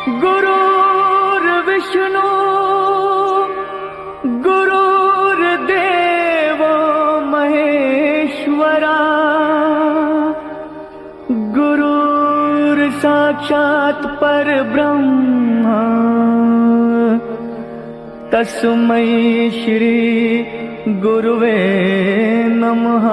गुरुर्विष्णु गुरुर्देवो महेश्वरा गुरुर्साक्षात् परब्रह्म तस्मै श्री गुरुवे नमः।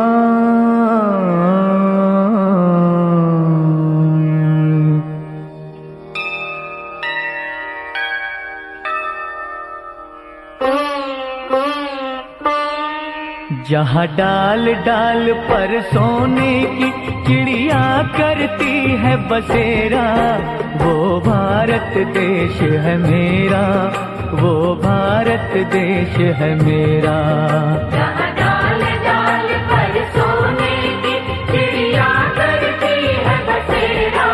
जहाँ डाल डाल पर सोने की चिड़िया करती है बसेरा, वो भारत देश है मेरा, वो भारत देश है मेरा। जहाँ डाल डाल पर सोने की चिड़िया करती है बसेरा,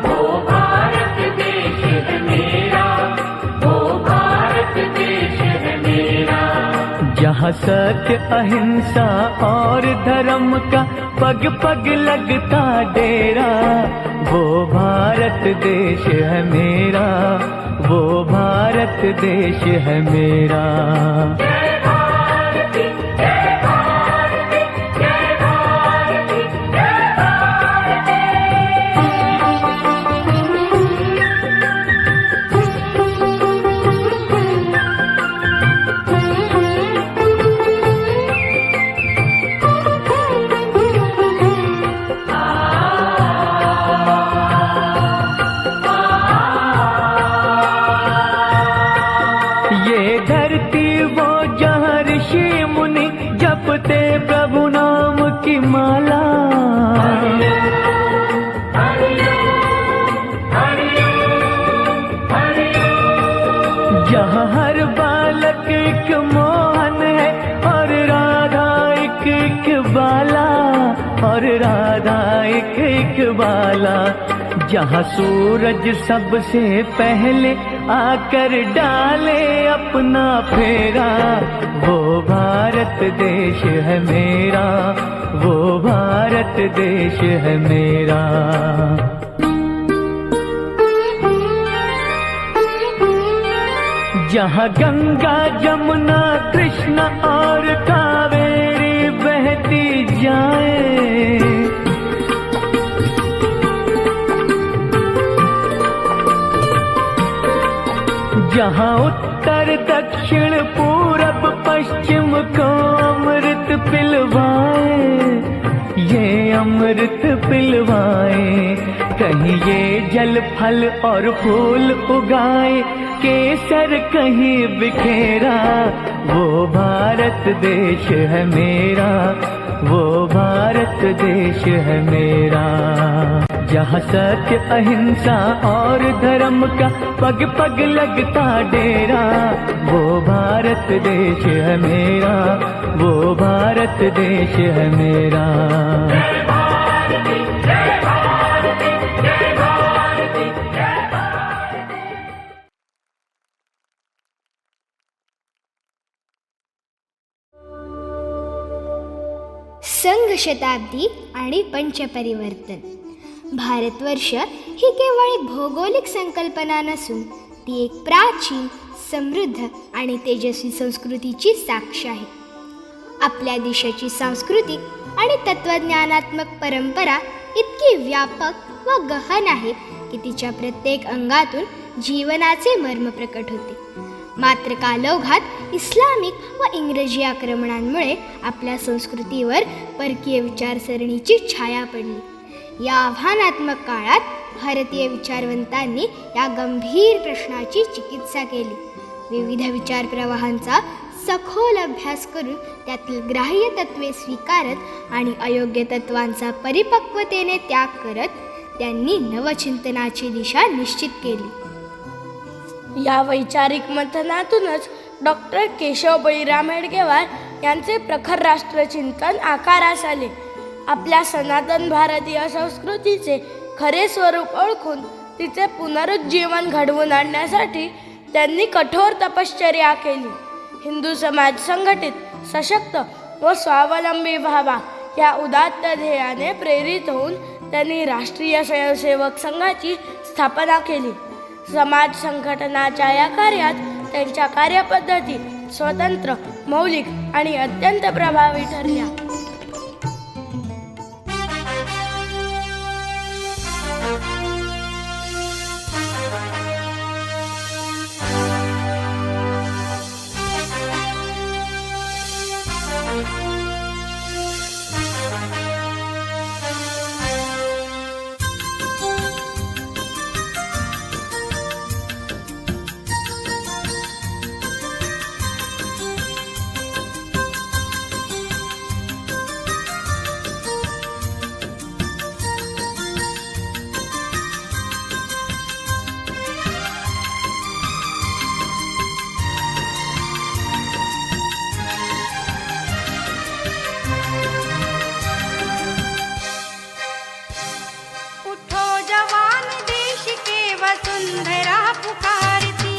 वो भारत देश है मेरा, वो भारत देश है मेरा। जहाँ सत्य अहिंसा और धर्म का पग पग लगता डेरा, वो भारत देश है मेरा, वो भारत देश है मेरा। जय भारती जय भारती जय भारती जय भारती। ये धरती वो जहाँ ऋषि मुनि जपते प्रभु नाम की माला, जहाँ हर बालक एक मोहन है और राधा एक एक बाला, और राधा एक एक बाला। जहाँ सूरज सबसे पहले आकर डाले अपना फेरा, वो भारत देश है मेरा, वो भारत देश है मेरा। जहाँ गंगा जमुना कृष्ण और कावेरी बहती जाए, जहाँ उत्तर दक्षिण पूरब पश्चिम को अमृत पिलवाए, ये अमृत पिलवाए। कहीं ये जल फल और फूल उगाए, केसर कहीं बिखेरा, वो भारत देश है मेरा, वो भारत देश है मेरा। जहाँ सत्य अहिंसा और धर्म का पग पग लगता डेरा, वो भारत देश है मेरा, वो भारत देश है मेरा। जय भारती जय भारती जय भारती जय भारती। संघ शताब्दी आणि पंचपरिवर्तन। भारतवर्ष ही केवळ एक भौगोलिक संकल्पना नसून ती एक प्राचीन, समृद्ध आणि तेजस्वी संस्कृतीची साक्ष आहे। आपल्या देशाची सांस्कृतिक आणि तत्वज्ञानात्मक परंपरा इतकी व्यापक व गहन आहे की तिच्या प्रत्येक अंगातून जीवनाचे मर्म प्रकट होते। मात्र कालौघात इस्लामिक व इंग्रजी आक्रमणांमुळे आपल्या संस्कृतीवर परकीय विचारसरणीची छाया पडली। या आव्हानात्मक काळात भारतीय विचारवंतांनी या गंभीर प्रश्नाची चिकित्सा केली। विविध विचार प्रवाहांचा सखोल अभ्यास करून त्यातील ग्राह्य तत्त्वे स्वीकारत आणि अयोग्य तत्वांचा परिपक्वतेने त्याग करत त्यांनी नवचिंतनाची दिशा निश्चित केली। या वैचारिक मंथनातूनच डॉक्टर केशव बळीराम हेडगेवार यांचे प्रखर राष्ट्रचिंतन आकारास आले। आपल्या सनातन भारतीय संस्कृतीचे खरे स्वरूप ओळखून तिचे पुनरुज्जीवन घडवून आणण्यासाठी त्यांनी कठोर तपश्चर्या केली। हिंदू समाज संघटित, सशक्त व स्वावलंबी व्हावा या उदात्त ध्येयाने प्रेरित होऊन त्यांनी राष्ट्रीय स्वयंसेवक संघाची स्थापना केली। समाज संघटनाच्या या कार्यात त्यांच्या कार्यपद्धती स्वतंत्र, मौलिक आणि अत्यंत प्रभावी ठरल्या. उठो जवान देश के वसुंधरा पुकारती,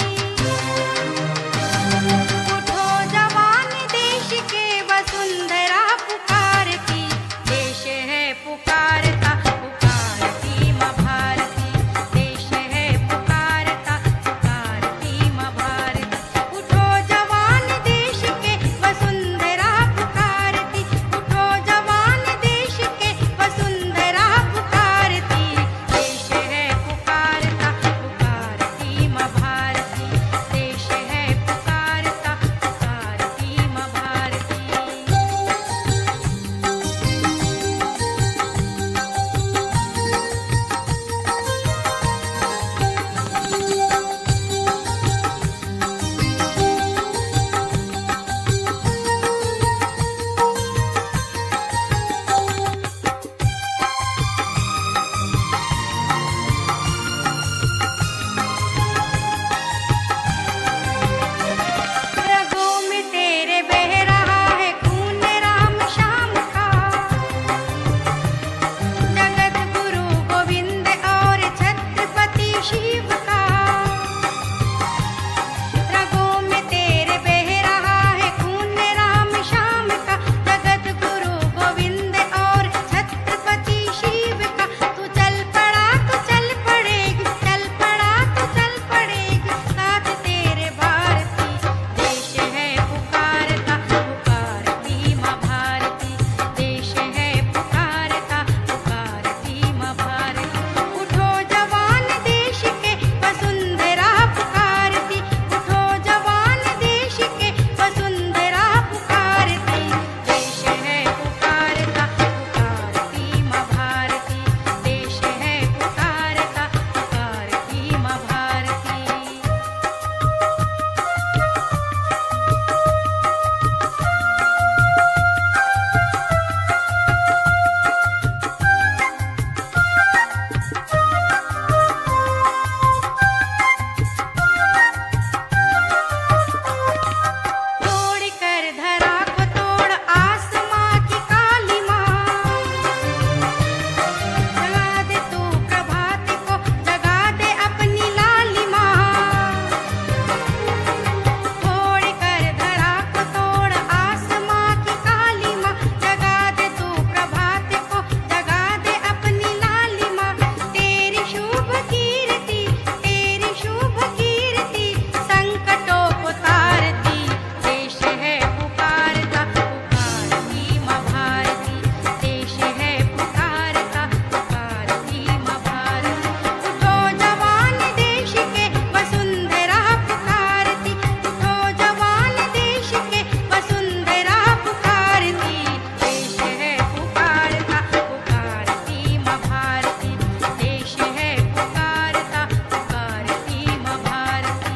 उठो जवान देश के वसुंधरा पुकारती, देश है पुकारता पुकारती माँ भारती, देश है पुकारता पुकारती माँ भारती. उठो जवान देश के वसुंधरा पुकारती, उठो जवान देश के वसुंधरा पुकारती, देश है पुकारता पुकारती माँ भारती, देश है पुकारता पुकारती माँ भारती. रगों में तेरे बह रहा है खून राम श्याम का, जगत गुरु गोविंद और छत्रपति शिव का. रगों में तेरे बह रहा है खून राम श्याम का, जगत गुरु गोविंद और छत्रपति शिव का. तू चल पड़ा तो चल पड़ेगी, चल पड़ा तो चल पड़ेगी, साथ तेरे भारती, देश है पुकारता पुकारती माँ भारती, देश है पुकारता पुकारती माँ भारती. उठो जवान देश के वसुंधरा पुकारती, उठो जवान देश के वसुंधरा पुकारती, देश है पुकारता पुकारती माँ भारती, देश है पुकारता पुकारती माँ भारती. तोड़ कर धरा को तोड़ आसमां की काली माँ, जगा दे तू प्रभात को, जगा दे अपनी लाली माँ. तोड़ कर धरा को तोड़ आसमां की काली माँ, जगा दे तू प्रभात को, जगा दे अपनी लाली माँ. तेरी शुभ कीर्ति, तेरी शुभ कीर्ति संकटों को तारती, देश है पुकारता पुकारती माँ भारती, देश है पुकारता पुकारती माँ भारती. उठो जवान देश के वसुंधरा पुकारती, उठो जवान देश के वसुंधरा पुकारती, देश है पुकारता पुकारती माँ भारती, देश है पुकारता पुकारती माँ भारती.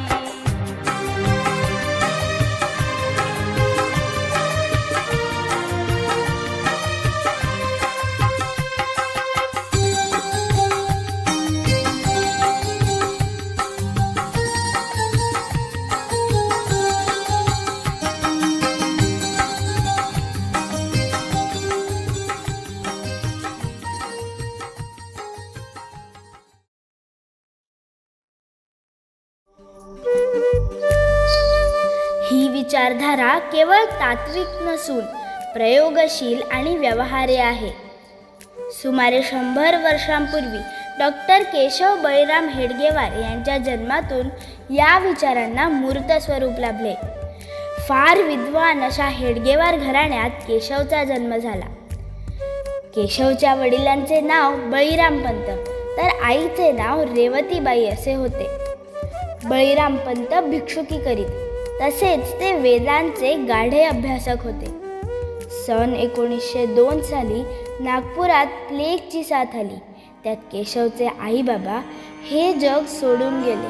ही विचारधारा केवळ तात्विक नसून प्रयोगशील आणि व्यवहार्य आहे. सुमारे 100 वर्षांपूर्वी डॉक्टर केशव बळीराम हेडगेवार यांच्या जन्मातून या विचारांना मूर्त स्वरूप लाभले. फार विद्वान अशा हेडगेवार घराण्यात केशवचा जन्म झाला. केशवच्या वडिलांचे नाव बळीराम पंत तर आईचे नाव रेवतीबाई असे होते. बळीराम पंत भिक्षुकी करीत तसेच ते वेदांचे गाढे अभ्यासक होते. सन 1902 साली नागपुरात प्लेगची साथ आली. त्यात केशवचे आई बाबा हे जग सोडून गेले.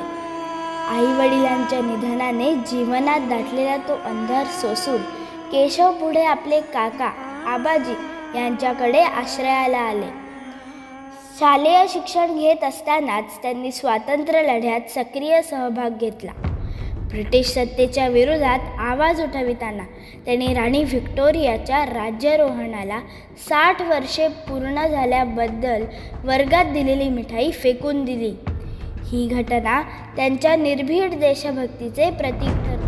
आई वडिलांच्या निधनाने जीवनात दाटलेला तो अंधार सोसून केशव पुढे आपले काका आबाजी यांच्याकडे आश्रयाला आले. शालेय शिक्षण घेत असतानाच त्यांनी स्वातंत्र्य लढ्यात सक्रिय सहभाग घेतला. ब्रिटिश सत्तेच्या विरोधात आवाज उठविताना त्यांनी राणी व्हिक्टोरियाच्या राज्यारोहणाला 60 वर्षे पूर्ण झाल्याबद्दल वर्गात दिलेली मिठाई फेकून दिली. ही घटना त्यांच्या निर्भीड देशभक्तीचे प्रतीक ठरते.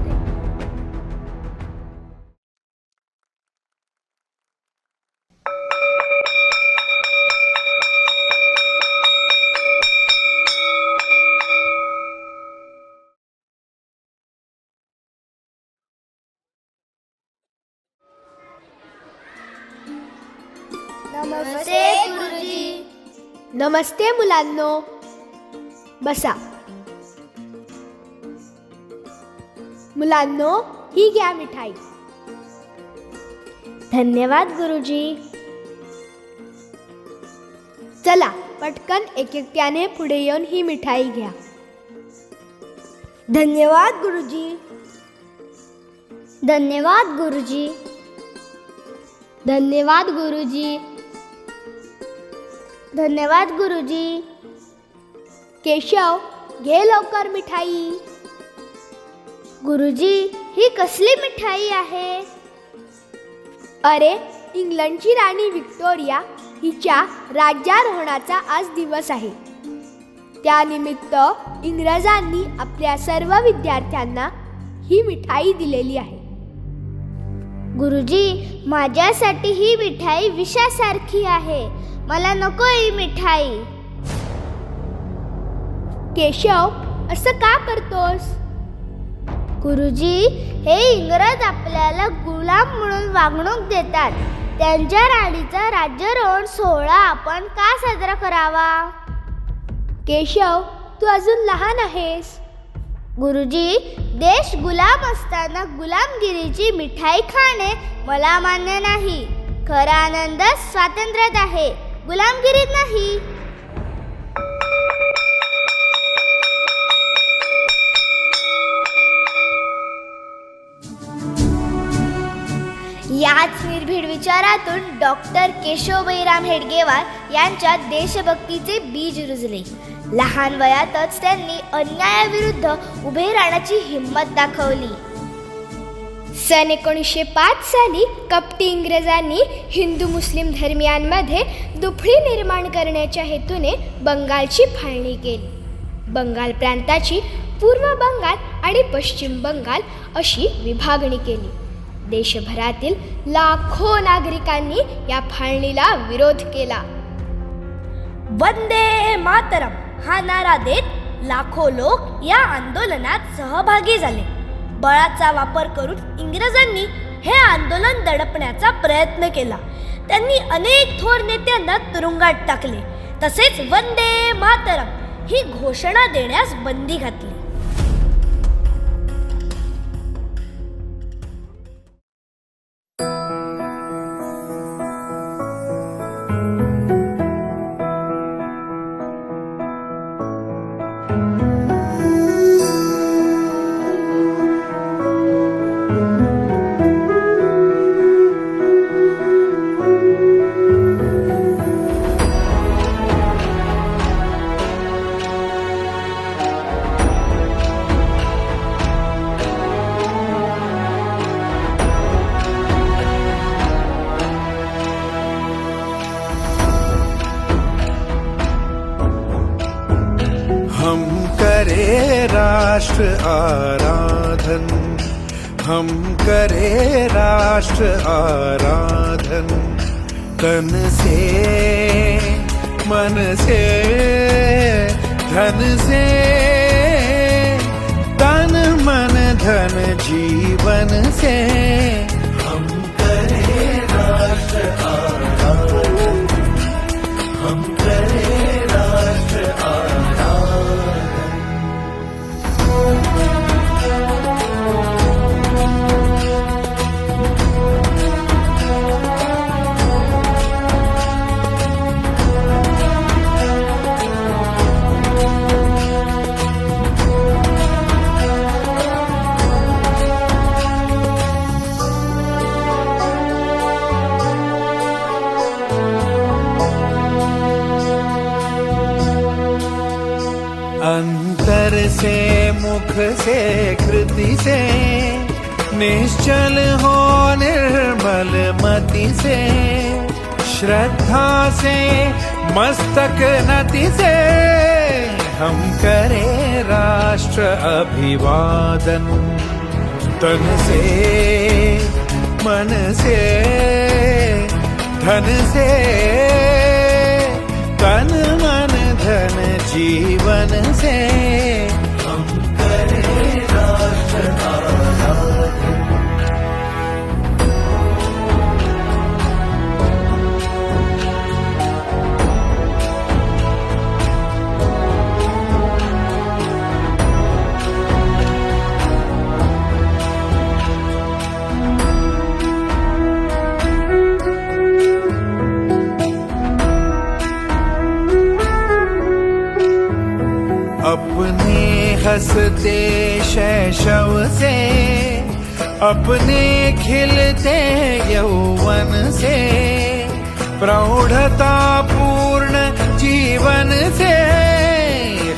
नमस्ते गुरुजी. नमस्ते मुलांनो, बसा. मुलांनो, ही घ्या मिठाई. धन्यवाद गुरुजी. चला पटकन एकट्याने पुढे येऊन ही मिठाई घ्या. धन्यवाद गुरुजी. धन्यवाद गुरुजी. धन्यवाद गुरुजी. धन्यवाद गुरुजी. केशव, घे लवकर मिठाई. गुरुजी, ही कसली मिठाई आहे? अरे, इंग्लंडची राणी व्हिक्टोरिया हिच्या राज्यारोहणाचा आज दिवस आहे. त्यानिमित्त इंग्रजांनी आपल्या सर्व विद्यार्थ्यांना ही मिठाई दिलेली आहे. गुरुजी, माझ्यासाठी ही मिठाई विषासारखी आहे. मला नको ही मिठाई. केशव, असं का करतोस? गुरुजी, हे इंग्रज आपल्याला गुलाम म्हणून वागणूक देतात. त्यांच्या राणीचा राज्यारोहण सोहळा आपण का साजरा करावा? केशव, तू अजून लहान आहेस. गुरुजी, देश गुलाम असताना गुलामगिरीची मिठाई खाणे मला मान्य नाही. खरा आनंद स्वातंत्र्यात आहे, गुलामगिरीत नाही. याच निर्भीड विचारातून डॉक्टर केशव बळीराम हेडगेवार यांच्या देशभक्तीचे बीज रुजले. लहान वयातच त्यांनी अन्यायाविरुद्ध उभे राहण्याची हिंमत दाखवली. सन 1905 साली कपटी इंग्रजांनी हिंदू मुस्लिम धर्मियांमध्ये दुफळी निर्माण करण्याच्या हेतूने बंगालची फाळणी केली. बंगाल प्रांताची पूर्व बंगाल आणि पश्चिम बंगाल अशी विभागणी केली. देशभरातील लाखो नागरिकांनी या फाळणीला विरोध केला. वंदे मातरम हा नारा देत लाखो लोक या आंदोलनात सहभागी झाले. बळाचा वापर करून इंग्रजांनी हे आंदोलन दडपण्याचा प्रयत्न केला. त्यांनी अनेक थोर नेत्यांना तुरुंगात टाकले. तसेच वंदे मातरम ही घोषणा देण्यास बंदी घातली. हम करे राष्ट्र आराधन, हम करे राष्ट्र आराधन, तन से मन से धन से, तन मन धन जीवन से हम करें राष्ट्र आराधन, हम करें राष्ट्र आराधन। अंतर से मुख से कृति से, निश्चल हो निर्मल मति से, श्रद्धा से मस्तक नति से हम करें राष्ट्र अभिवादन। तन से मन से धन से, तन मन धन जीवन से हम करें राष्ट्र आराधन। अपने हंसते शैशव से, अपने खिलते यौवन से, प्रौढ़ता पूर्ण जीवन से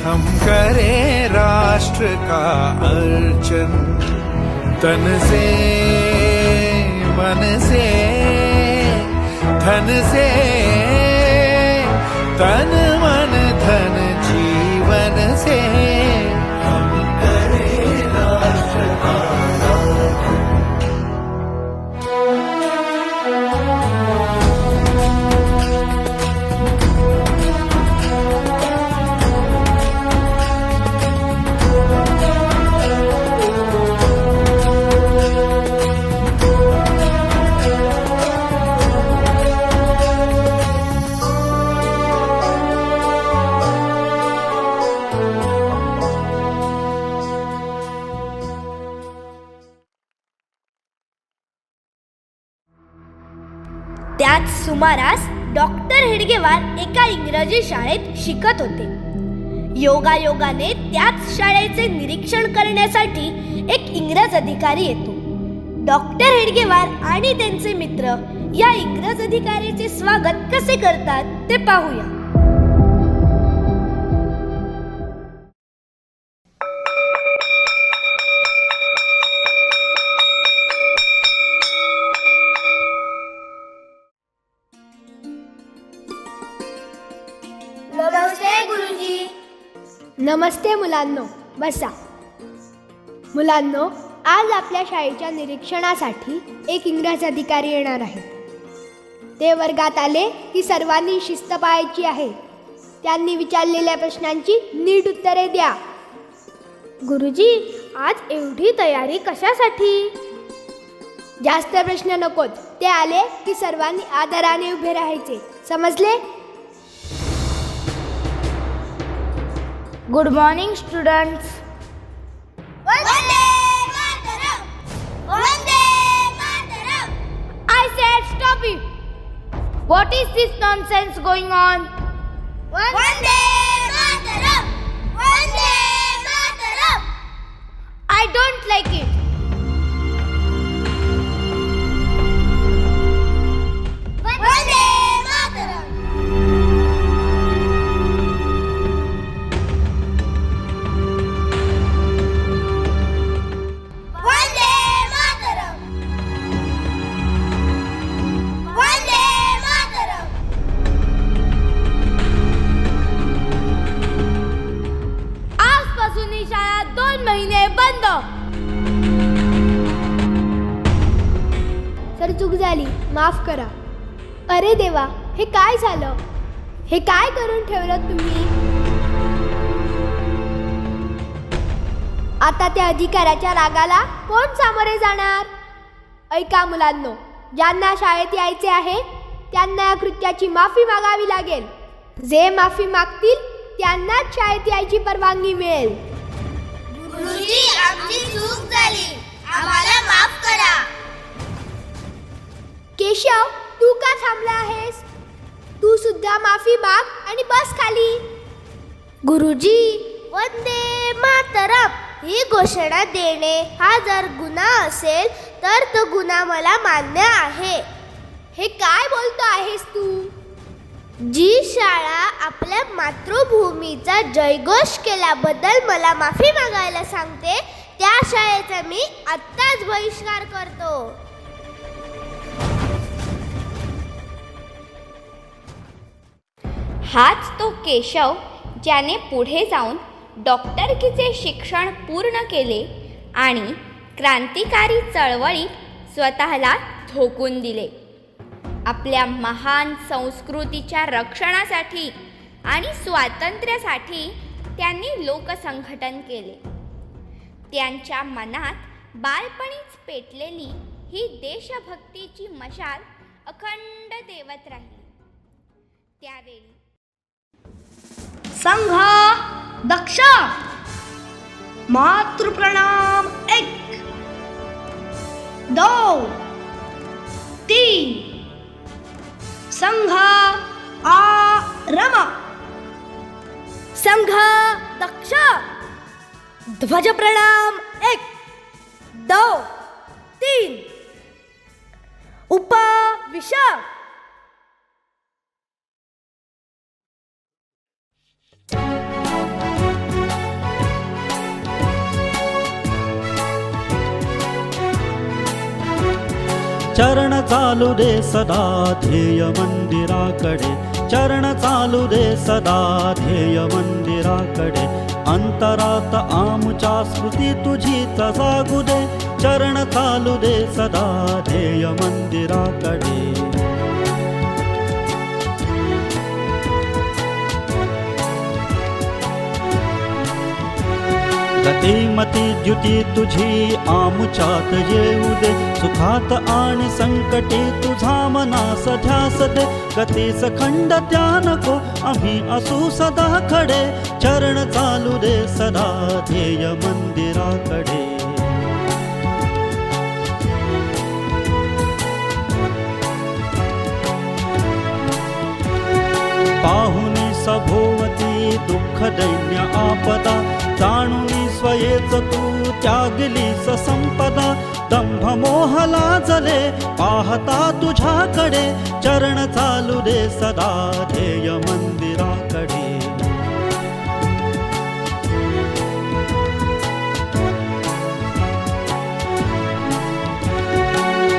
हम करें राष्ट्र का अर्चन। तन से मन से धन से, तन मन धन जीवन से हम करें राष्ट्र आराधन। त्याच सुमारास डॉक्टर हेडगेवार एका इंग्रजी शाळेत शिकत होते. योगायोगाने त्याच शाळेचे निरीक्षण करण्यासाठी एक इंग्रज अधिकारी येतो. डॉक्टर हेडगेवार आणि त्यांचे मित्र या इंग्रज अधिकाऱ्याचे स्वागत कसे करतात ते पाहूया. नमस्ते गुरुजी. नमस्ते मुलांनो, बसा. मुलांनो, आज आपल्या शाळेच्या निरीक्षणासाठी एक इंग्रज अधिकारी येणार आहेत. ते वर्गात आले की सर्वांनी शिस्त पाळायची आहे. त्यांनी विचारलेल्या प्रश्नांची नीट उत्तरे द्या. गुरुजी, आज एवढी तयारी कशासाठी? जास्त प्रश्न नकोत. ते आले की सर्वांनी आदराने उभे राहायचे, समजले? Good morning students. I said stop it. What is this nonsense going on? Vande Mataram! Vande Mataram! I don't like it. Vande Mataram! Vande Mataram! Vande Mataram! आजपासून ही शाळा 2 महिने बंद. सर, चूक झाली, माफ करा. अरे देवा, हे काय झालं? हे काय करून ठेवलं तुम्ही? आता त्या अधिकाऱ्याच्या रागाला कोण सामोरे जाणार? ऐका मुलांनो, ज्यांना शाळेत यायचे आहे त्यांना या कृत्याची माफी मागावी लागेल. जे माफी मागतील त्यांनाच शाळेत यायची परवानगी मिळेल. गुरुजी, आमची चूक झाली, आम्हाला माफ करा. केशव, तू का थांबला आहेस? तू सुद्धा माफी माग आणि बस खाली. गुरुजी, वंदे मातरम ही घोषणा देणे हा जर गुन्हा असेल तर तो गुन्हा मला मान्य आहे. हे काय बोलतो आहेस तू? जी शाळा आपल्या मातृभूमीचा जयघोष केल्याबद्दल मला माफी मागायला सांगते त्या शाळेचा मी आत्ताच बहिष्कार करतो. हाच तो केशव ज्याने पुढे जाऊन डॉक्टरकीचे शिक्षण पूर्ण केले आणि क्रांतिकारी चळवळीत स्वतःला झोकून दिले. आपल्या महान संस्कृतीच्या रक्षणासाठी आणि स्वातंत्र्यासाठी त्यांनी लोकसंघटन केले. त्यांच्या मनात बालपणीच पेटलेली ही देशभक्तीची मशाल अखंड देवत राहिली. त्यावेळी संघ दक्ष मातृप्रणाम 1 2 3 संघ आरम संघ दक्ष ध्वज प्रणाम 1 2 3 उपविश चरण चालू दे सदा ध्येय मंदिराकडे, चरण चालू दे सदा ध्येय मंदिराकडे. अंतरात आमच्या स्मृती तुझीच जागू दे, चरण चालू दे सदा ध्येय मंदिराकडे. गतिमती द्युती तुझी आमुच्यात येऊ दे, सुखात आणि संकटी तुझा मनास ध्यास दे. गतीस खंड त्या नको आम्ही असू सदा खडे, चरण चालू दे सदा ध्येय मंदिराकडे. पाहुनी सभोवती दुःख दैन्य आपदा, जाणूनी स्वयेच तू त्यागलीस संपदा. दंभ मोह लाजले पाहता तुझ्याकडे, चरण चालू दे सदा ध्येय मंदिराकडे.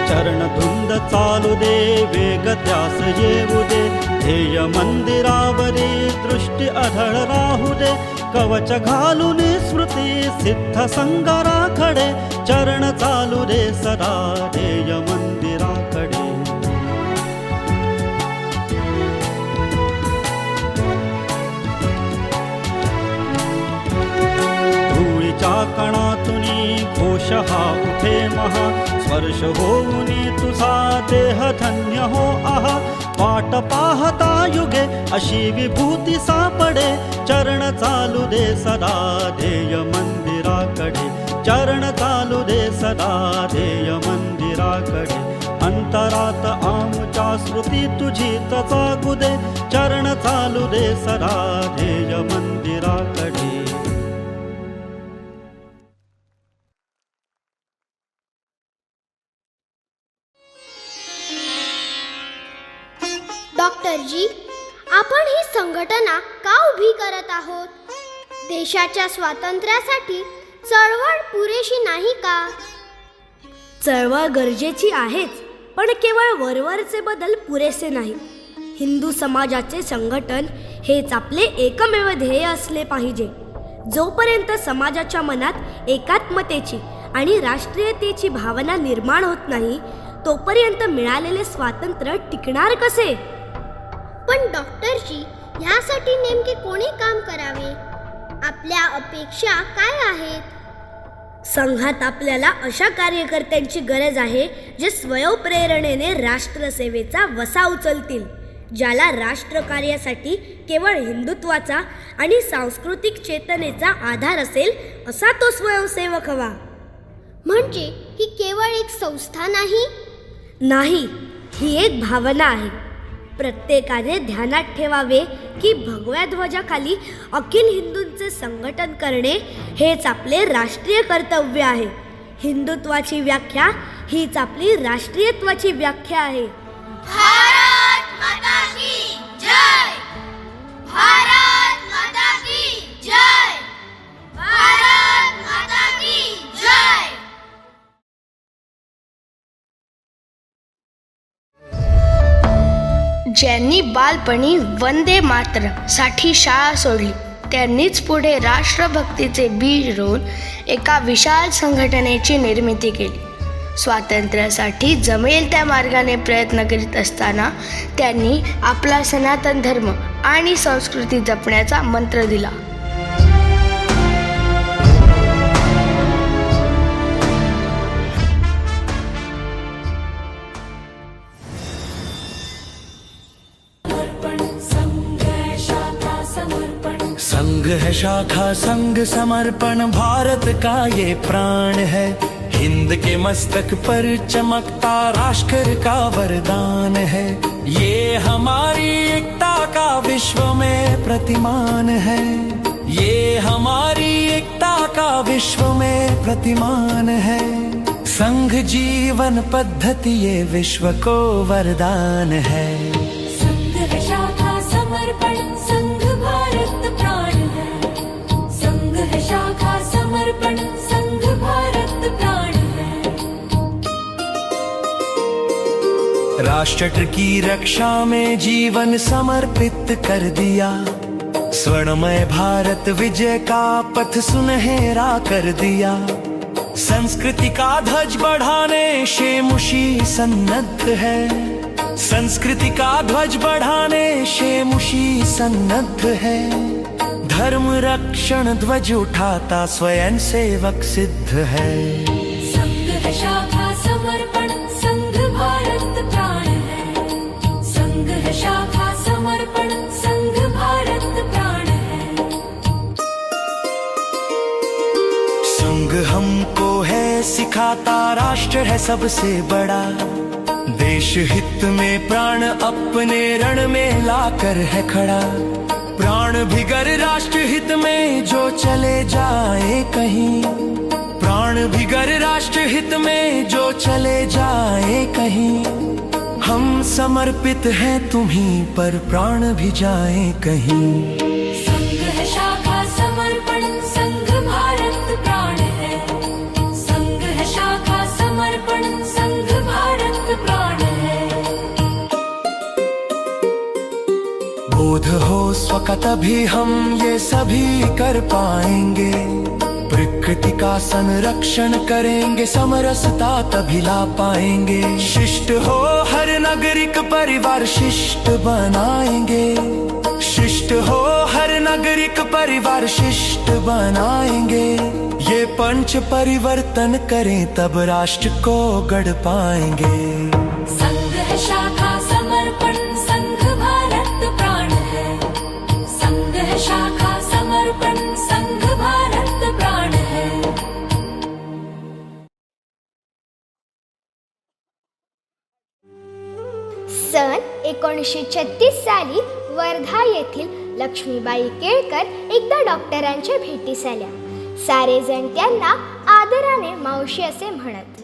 चरण धुंद चालू दे वेग त्यास येऊ दे, ध्येय मंदिरावरी दृष्टी अढळ राहू दे. कवच घालून स्मृती सिद्ध संगाराकडे, चरण चालू दे सदा ध्येय मंदिराकडे. धुळीच्या कणातुनी घोष हा उठे महा, स्पर्श होऊनी तुझा देह धन्य हो आहा. वाट पाहता युगे अशी विभूती सापडे, चरण चालू दे सदा ध्येय मंदिराकडे. चरण चालू दे सदा ध्येय मंदिराकडे. अंतरात आमच्या स्मृती तुझीच जागू दे, चरण चालू दे सदा ध्येय मंदिराकडे. डॉक्टरजी, आपण ही संघटना का उभी करत आहोत? देशाच्या स्वातंत्र्यासाठी चळवळ पुरेशी नाही का? चळवळ गरजेची आहेच, पण केवळ वरवरचे बदल पुरेसे नाही. हिंदू समाजाचे संघटन हेच आपले एकमेव ध्येय असले पाहिजे. जोपर्यंत समाजाच्या मनात एकात्मतेची आणि राष्ट्रीयतेची भावना निर्माण होत नाही, तोपर्यंत मिळालेले स्वातंत्र्य टिकणार कसे? पण डॉक्टरजी, ह्यासाठी नेमके कोणी काम करावे? आपल्या अपेक्षा काय आहेत? संघात आपल्याला अशा कार्यकर्त्यांची गरज आहे जे स्वयंप्रेरणेने राष्ट्रसेवेचा वसा उचलतील, ज्याला राष्ट्रकार्यासाठी केवळ हिंदुत्वाचा आणि सांस्कृतिक चेतनेचा आधार असेल असा तो स्वयंसेवक हवा. म्हणजे ही केवळ एक संस्था नाही? नाही, ही एक भावना आहे. प्रत्येकाने ध्यानात ठेवावे की भगव्या ध्वजाखाली अखिल हिंदूंचे संघटन करणे हेच आपले राष्ट्रीय कर्तव्य आहे. हिंदुत्वाची व्याख्या हीच आपली राष्ट्रीयत्वाची व्याख्या आहे. भारत माता की जय! भारत माता की जय! भारत माता की जय! ज्यांनी बालपणी वंदे मातरम साठी शाळा सोडली त्यांनीच पुढे राष्ट्रभक्तीचे बीज रोवून एका विशाल संघटनेची निर्मिती केली. स्वातंत्र्यासाठी जमेल त्या मार्गाने प्रयत्न करीत असताना त्यांनी आपला सनातन धर्म आणि संस्कृती जपण्याचा मंत्र दिला. संघ है शाखा संघ समर्पण, भारत का ये प्राण है. हिंद के मस्तक पर चमकता राष्ट्र का वरदान है. ये हमारी एकता का विश्व में प्रतिमान है. ये हमारी एकता का विश्व में प्रतिमान है. संघ जीवन पद्धति ये विश्व को वरदान है. संघ है शाखा समर्पण, संघ भारत प्राण है. संघ है शाखा समर्पण, संघ भारत प्राण है. राष्ट्र की रक्षा में जीवन समर्पित कर दिया. स्वर्णमय भारत विजय का पथ सुनहरा कर दिया. संस्कृति का ध्वज बढ़ाने शेमुषी सन्नद्ध है. संस्कृति का ध्वज बढ़ाने शेमुषी सन्नद्ध है. धर्म रक्षण ध्वज उठाता स्वयं सेवक सिद्ध है. संघ है शाखा समर्पण, संघ भारत प्राण है. संघ है शाखा समर्पण, संघ भारत प्राण है. संघ हमको है सिखाता राष्ट्र है सबसे बड़ा. देश हित में प्राण अपने रण में लाकर है खड़ा. प्राण भिगर राष्ट्र हित में जो चले जाए कहीं. प्राण भिगर राष्ट्र हित में जो चले जाए कहीं. हम समर्पित हैं तुम्हीं पर प्राण भी जाए कहीं. संघ है शाखा समर्पण, संघ भारत प्राण है. संघ है शाखा समर्पण, संघ भारत प्राण है. बोध हो स्वका तभी हम ये सभी कर पाएंगे. प्रकृति का संरक्षण करेंगे, समरसता तभी ला पाएंगे. शिष्ट हो हर नागरिक परिवार शिष्ट बनाएंगे. शिष्ट हो हर नागरिक परिवार शिष्ट बनाएंगे. ये पंच परिवर्तन करें तब राष्ट्र को गढ़ पाएंगे. संघ है शाखा समर्पण, संघ भारत प्राण है. संघ है शाखा समर्पण, संघ भारत प्राण है. सन 1936 साली वर्धा येथील लक्ष्मीबाई केळकर एकदा डॉक्टरांच्या भेटीस आल्या. सारेजण त्यांना आदराने मावशी असे म्हणत.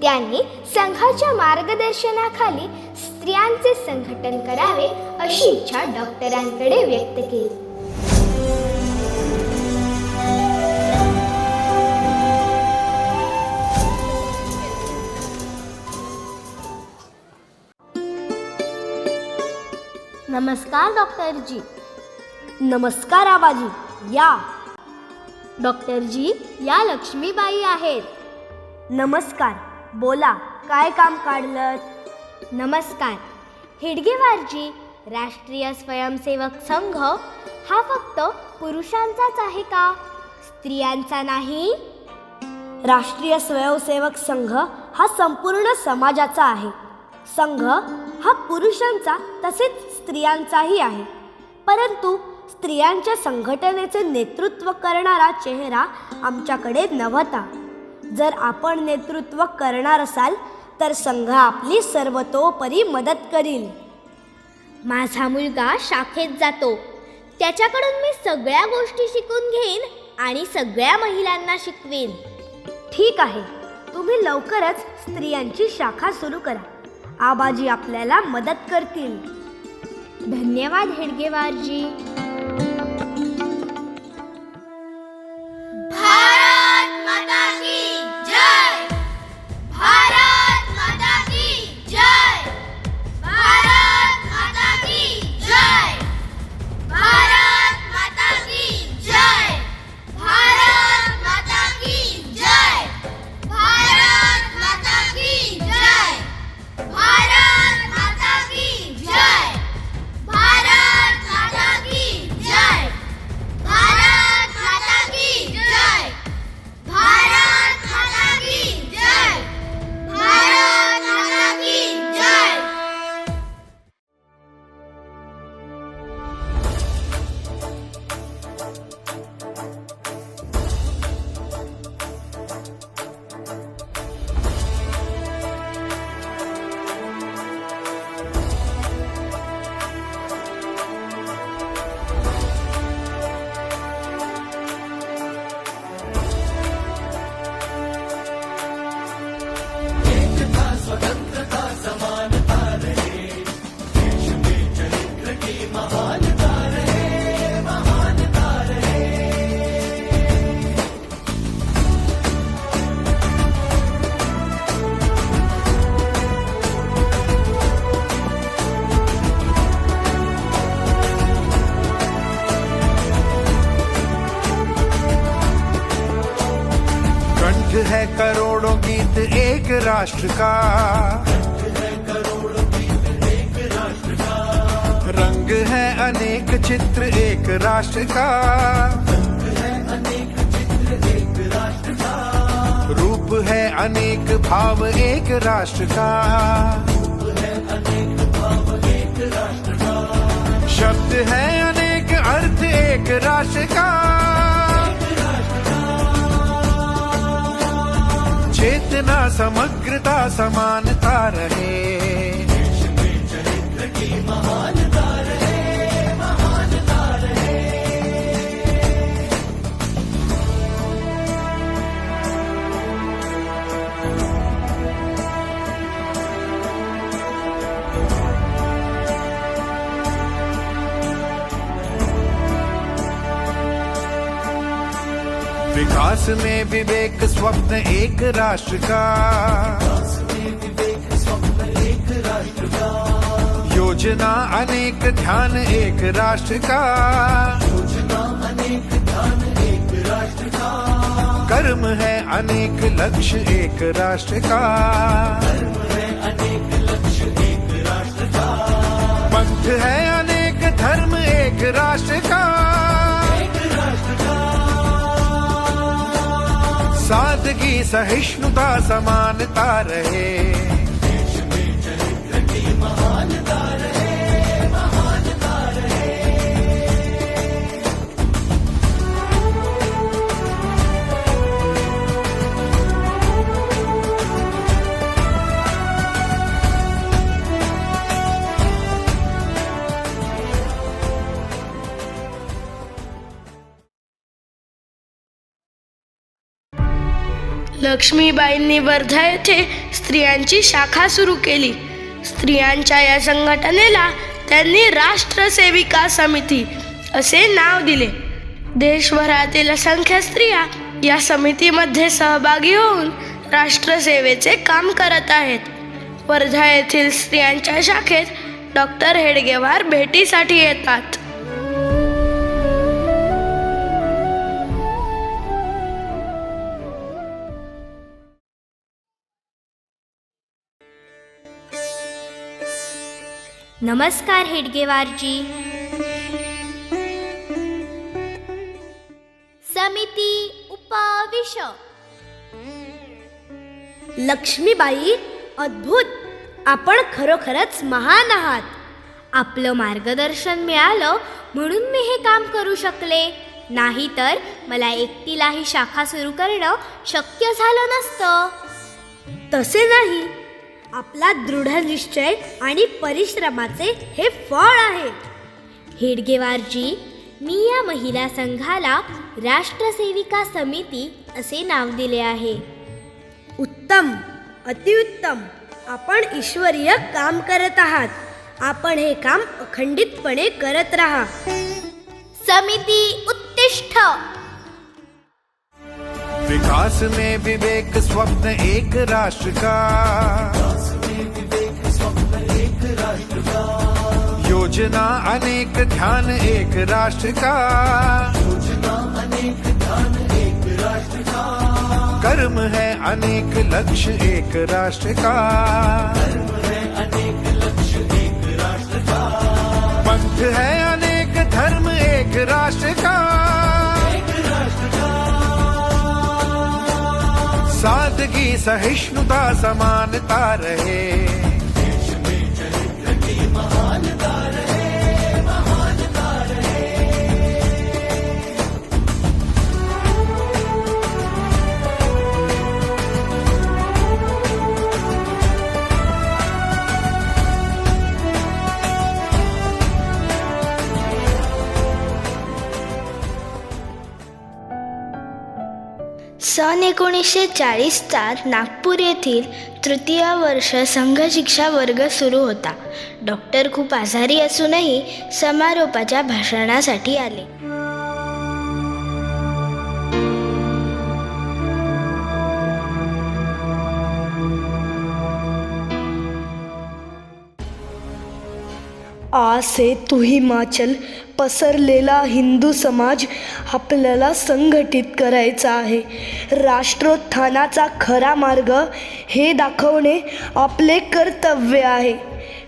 त्यांनी संघाच्या मार्गदर्शनाखाली स्त्रियांचे संघटन करावे अशी इच्छा डॉक्टरांकडे व्यक्त केली. नमस्कार डॉक्टरजी. नमस्कार आबाजी, या. डॉक्टरजी, या लक्ष्मीबाई आहेत. नमस्कार, बोला, काय काम काढलं? नमस्कार हेडगेवारजी, राष्ट्रीय स्वयंसेवक संघ हा फक्त पुरुषांचाच आहे का? स्त्रियांचा नाही? राष्ट्रीय स्वयंसेवक संघ हा संपूर्ण समाजाचा आहे. संघ हा पुरुषांचा तसेच स्त्रियांचाही आहे. परंतु स्त्रियांच्या संघटनेचे नेतृत्व करणारा चेहरा आमच्याकडे नव्हता. जर आपण नेतृत्व करणार असाल तर संघ आपली सर्वतोपरी मदत करील. माझा मुलगा शाखेत जातो. त्याच्याकडून मी सगळ्या गोष्टी शिकून घेईन आणि सगळ्या महिलांना शिकवेन. ठीक आहे, तुम्ही लवकरच स्त्रियांची शाखा सुरू करा. आबाजी आपल्याला मदत करतील. धन्यवाद हेडगेवारजी. भारत माता की जय. भारत माता की जय. भारत माता की जय. भारत माता की जय. भारत माता की जय. भारत माता की जय. भारत माता की जय. भारत माता की जय. भारत माता की जय. भारत माता की जय. भारत माता की जय. कंठ है करोड़ों गीत एक राष्ट्र का, रंग है अनेक चित्र एक राष्ट्र का, रूप है अनेक भाव एक राष्ट्र का, शब्द है अनेक अर्थ एक राष्ट्र का, चेतना समग्रता समानता रहे, विकास में विवेक स्वप्न एक राष्ट्र का, योजना अनेक ध्यान एक राष्ट्र का, कर्म है अनेक लक्ष्य एक राष्ट्र का, पंथ है अनेक धर्म एक राष्ट्र का, सादगी सहिष्णुता समानता रहे, लक्ष्मीबाईंनी वर्धा येथे स्त्रियांची शाखा सुरू केली. स्त्रियांच्या या संघटनेला त्यांनी राष्ट्रसेविका समिती असे नाव दिले. देशभरातील असंख्य स्त्रिया या समितीमध्ये सहभागी होऊन राष्ट्रसेवेचे काम करत आहेत. वर्धा येथील स्त्रियांच्या शाखेत डॉक्टर हेडगेवार भेटीसाठी येतात. नमस्कार हेडगेवारजी. समिती उपविश. लक्ष्मीबाई, अद्भुत. आपण खरोखरच महान आहात. आपलं मार्गदर्शन मिळालं म्हणून मी हे काम करू शकले. नाहीतर मला एकटीला ही शाखा सुरू करणं शक्य झालं नसतं. तसे नाही, आपला दृढ निश्चय आणि परिश्रमाचे हे फळ आहे. हेडगेवारजी, मी या महिला संघाला राष्ट्रसेविका समिती असे नाव दिले आहे. उत्तम, अतिउत्तम. आपण ईश्वरीय काम करत आहात. आपण हे काम अखंडितपणे करत राहा. समिती उत्तिष्ठ. विकास में विवेक स्वप्न एक राष्ट्र का, योजना अनेक ध्यान एक राष्ट्र का, कर्म है अनेक लक्ष्य एक राष्ट्र का, पंथ है अनेक धर्म एक राष्ट्र का, सादगी सहिष्णुता समानता रहे, सन 1940चा नागपूर येथील तृतीय वर्ष संघ शिक्षा वर्ग सुरू होता. डॉक्टर खूप आजारी असूनही समारोपाच्या भाषणासाठी आले. आज से तू हिमाचल पसरलेला हिंदू समाज आपल्याला संघटित करायचा आहे. राष्ट्रोत्थानाचा खरा मार्ग हे दाखवणे आपले कर्तव्य आहे.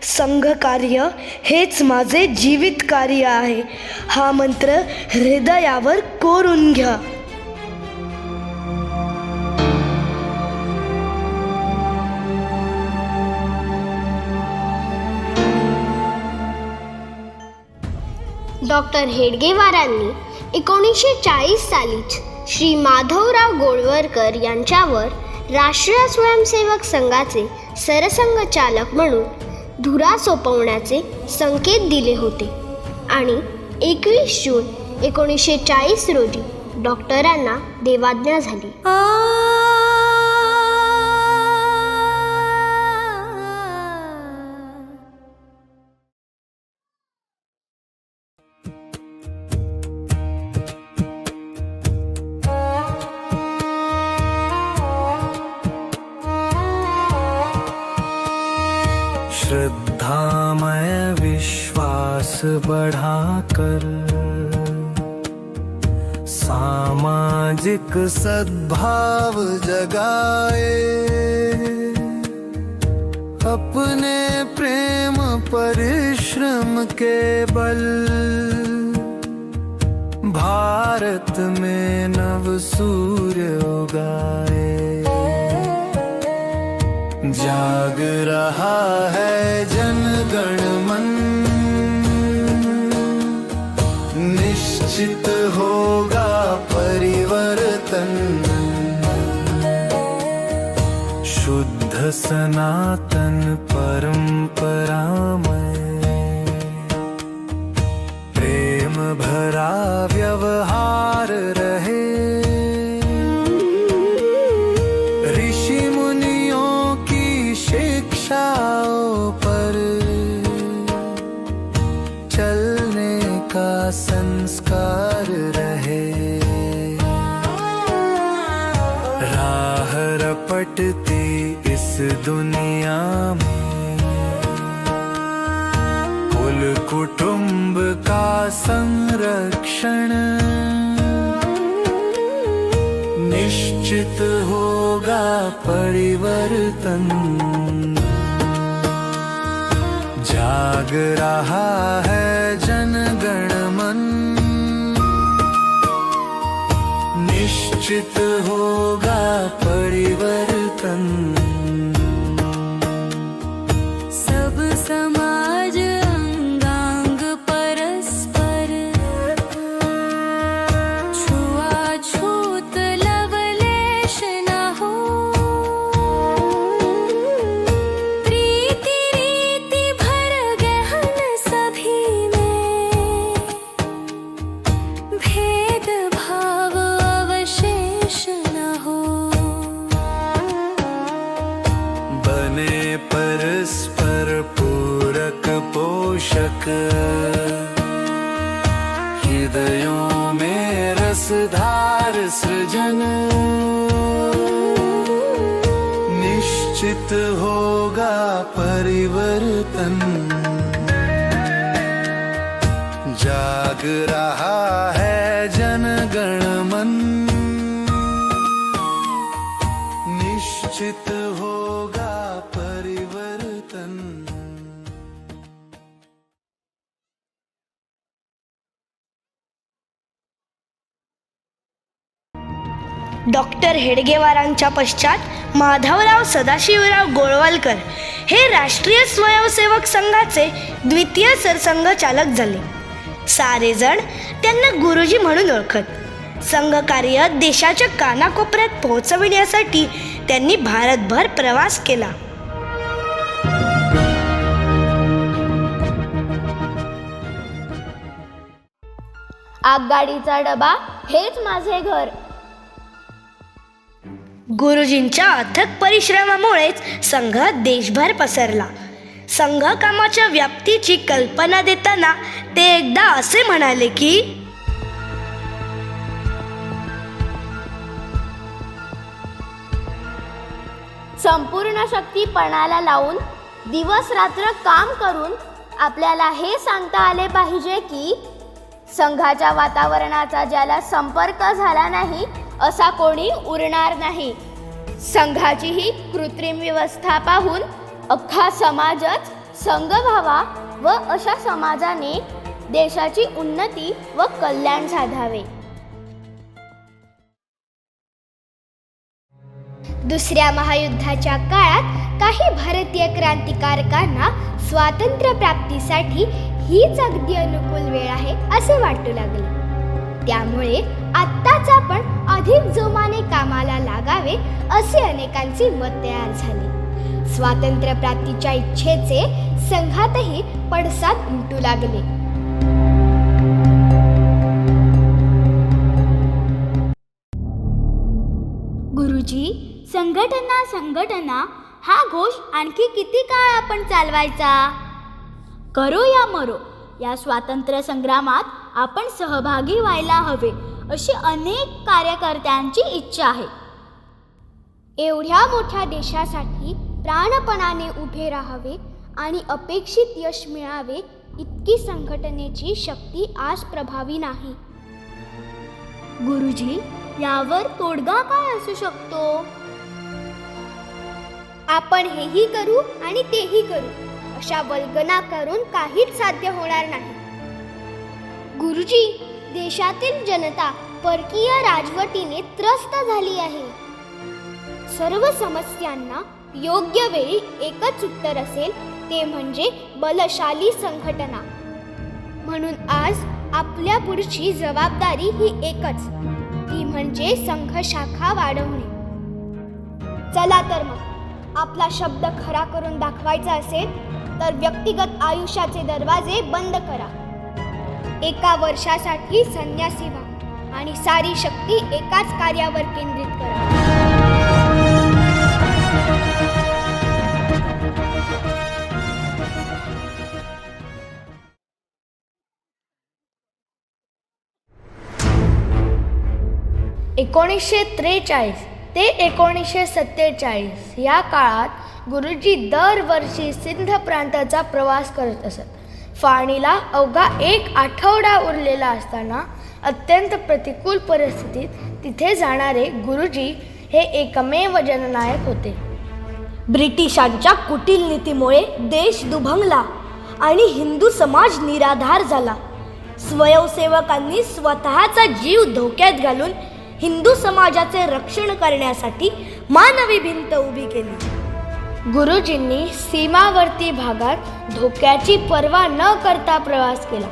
संघकार्य हेच माझे जीवित कार्य आहे. हा मंत्र हृदयावर कोरून घ्या. डॉक्टर हेडगेवारांनी 1940 सालीच श्री माधवराव गोळवलकर यांच्यावर राष्ट्रीय स्वयंसेवक संघाचे सरसंघचालक म्हणून धुरा सोपवण्याचे संकेत दिले होते आणि 21 जून 1940 रोजी डॉक्टरांना देवाज्ञा झाली. श्रद्धामय विश्वास बढ़ाकर सामाजिक सद्भाव जगाए, अपने प्रेम परिश्रम के बल भारत में नव सूर्य उगाए. जाग रहा है जनगण मन, निश्चित होगा परिवर्तन. शुद्ध सनातन परंपरा में प्रेम भरा व्यवहार रहे. ऋषि मुनियों की शिक्षाओं पर चलने का संस्कार रहे. राह रपटती इस दुनिया में कुल कुटुंब का संरक्षण. निश्चित होगा परिवर्तन. जाग रहा है जनगण मन, निश्चित होगा परिवर्तन। सब समाज अंगांग परस्पर, छुआछूत लवलेश न हो। प्रीति रीति भर गहन सभी में, भेदभाव अवशेष न हो। बने परस्पर पूरक पोषक, हृदयों में रसधार सृजन। निश्चित होगा परिवर्तन। जाग रहा है जनगण मन, निश्चित होगा परिवर्तन। डॉक्टर हेडगेवारांच्या पश्चात माधवराव सदाशिवराव गोळवलकर हे राष्ट्रीय स्वयंसेवक संघाचे द्वितीय सरसंघचालक झाले. सारेजण त्यांना गुरुजी म्हणून ओळखत. संघकार्य देशाच्या कानाकोपऱ्यात पोहोचविण्यासाठी त्यांनी भारतभर प्रवास केला. आगगाडीचा डबा हेच माझे घर. गुरुजींच्या अथक परिश्रमामुळेच संघ देशभर पसरला. संघ कामाच्या व्याप्तीची कल्पना देताना ते एकदा असे म्हणाले की संपूर्ण शक्ती पणाला लावून दिवस रात्र काम करून आपल्याला हे सांगता आले पाहिजे की संघाच्या वातावरणाचा ज्याला संपर्क झाला नाही असा कोणी उरणार नाही. संघाची ही कृत्रिम व्यवस्था पाहून अख्खा समाजच संघ व्हावा व अशा समाजाने देशाची उन्नती व कल्याण साधावे. दुसऱ्या महायुद्धाच्या काळात काही भारतीय क्रांतिकारकांना स्वातंत्र्य प्राप्तीसाठी हीच अगदी अनुकूल वेळ आहे असे वाटू लागले. त्यामुळे आत्ताच आपण अधिक जोमाने कामाला लागावे असे अनेकांचे मत तयार झाले. स्वातंत्र्य प्राप्तीच्या इच्छेचे संघातही पडसाद उमटू लागले. गुरुजी, संघटना संघटना हा घोष आणखी किती काळ आपण चालवायचा? करो या मरो या स्वातंत्र्य संग्रामात आपण सहभागी व्हायला हवे अशी अनेक कार्यकर्त्यांची इच्छा आहे. एवढ्या मोठ्या देशासाठी प्राणपणाने उभे राहावे आणि अपेक्षित यश मिळावे इतकी संघटनेची शक्ती आज प्रभावी नाही. गुरुजी, यावर तोडगा काय असू शकतो? आपण हेही करू आणि तेही करू अशा वल्गना करून काहीच साध्य होणार नाही. गुरुजी, देशातील जनता परकीय राजवटीने त्रस्त झाली आहे. सर्व समस्यांना योग्य वेळी एकच उत्तर असेल ते म्हणजे बलशाली संघटना. म्हणून आज आपल्या पुढची जबाबदारी ही एकच, ती म्हणजे संघ शाखा वाढवणे. चला तर मग, आपला शब्द खरा करून दाखवायचा असेल तर व्यक्तिगत आयुष्याचे दरवाजे बंद करा. एका वर्षासाठी संन्यासी व्हा आणि सारी शक्ती एकाच कार्यावर केंद्रित करा. एकोणीसशे 43 ते 1947 या काळात गुरुजी दरवर्षी सिंध प्रांताचा प्रवास करत असत. फाळणीला अवघा 1 आठवडा उरलेला असताना अत्यंत प्रतिकूल परिस्थितीत तिथे जाणारे गुरुजी हे एकमेव जननायक होते. ब्रिटिशांच्या कुटील नीतीमुळे देश दुभंगला. आणि हिंदू समाज निराधार झाला. स्वयंसेवकांनी स्वतःचा जीव धोक्यात घालून हिंदू समाजाचे रक्षण करण्यासाठी मानवी भिंत उभी केली. गुरुजींनी सीमावर्ती भागात धोक्याची पर्वा न करता प्रवास केला.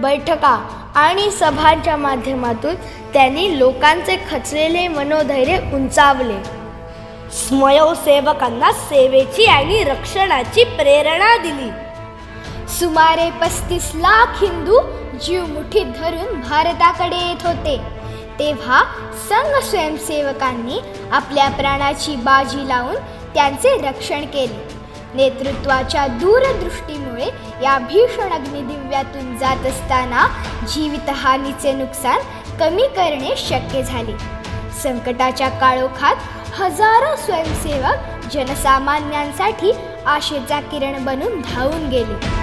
बैठका आणि सभांच्या माध्यमातून त्यांनी लोकांचे खचलेले मनोधैर्य उंचावले. स्वयंसेवकांना सेवेची आणि रक्षणाची प्रेरणा दिली. सुमारे 35 लाख हिंदू जीव मुठीत धरून भारताकडे येत होते. तेव्हा संघ स्वयंसेवकांनी आपल्या प्राणाची बाजी लावून त्यांचे रक्षण केले. नेतृत्वाच्या दूरदृष्टीमुळे या भीषण अग्निदिव्यातून जात असताना जीवितहानीचे नुकसान कमी करणे शक्य झाले. संकटाच्या काळोखात हजारो स्वयंसेवक जनसामान्यांसाठी आशेचा किरण बनून धावून गेले.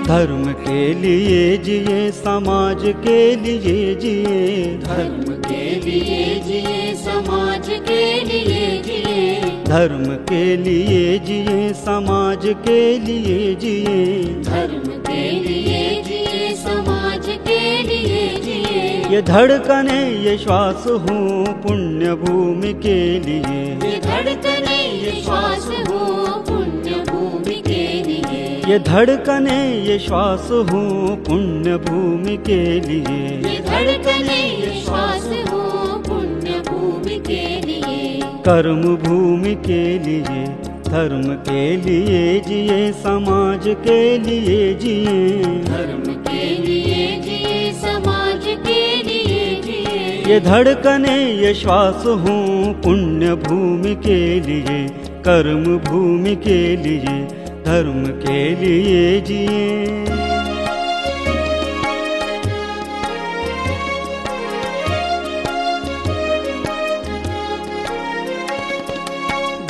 धर्म के लिए जिए, समाज के लिए जिए, धर्म के लिए जिए, समाज के लिए जिए, धर्म के लिए जिए, समाज के लिए जिए, धर्म के लिए जिए, समाज के लिए जिए. ये धड़कने ये श्वास हो पुण्य भूमि के लिए, ये धड़कने ये श्वास हो पुण्य भूमि के लिए, ये धड़कने ये श्वास हो पुण्य भूमि के लिए, ये धड़कने ये श्वास हो पुण्य भूमि के लिए. कर्म भूमि के लिए, धर्म के लिए जिए, समाज के लिए जिए, धर्म के लिए जिए, समाज के लिए जिए. ये धड़कने ये श्वास हो पुण्य भूमि के लिए, कर्म भूमि के लिए, धर्म के लिए जिए.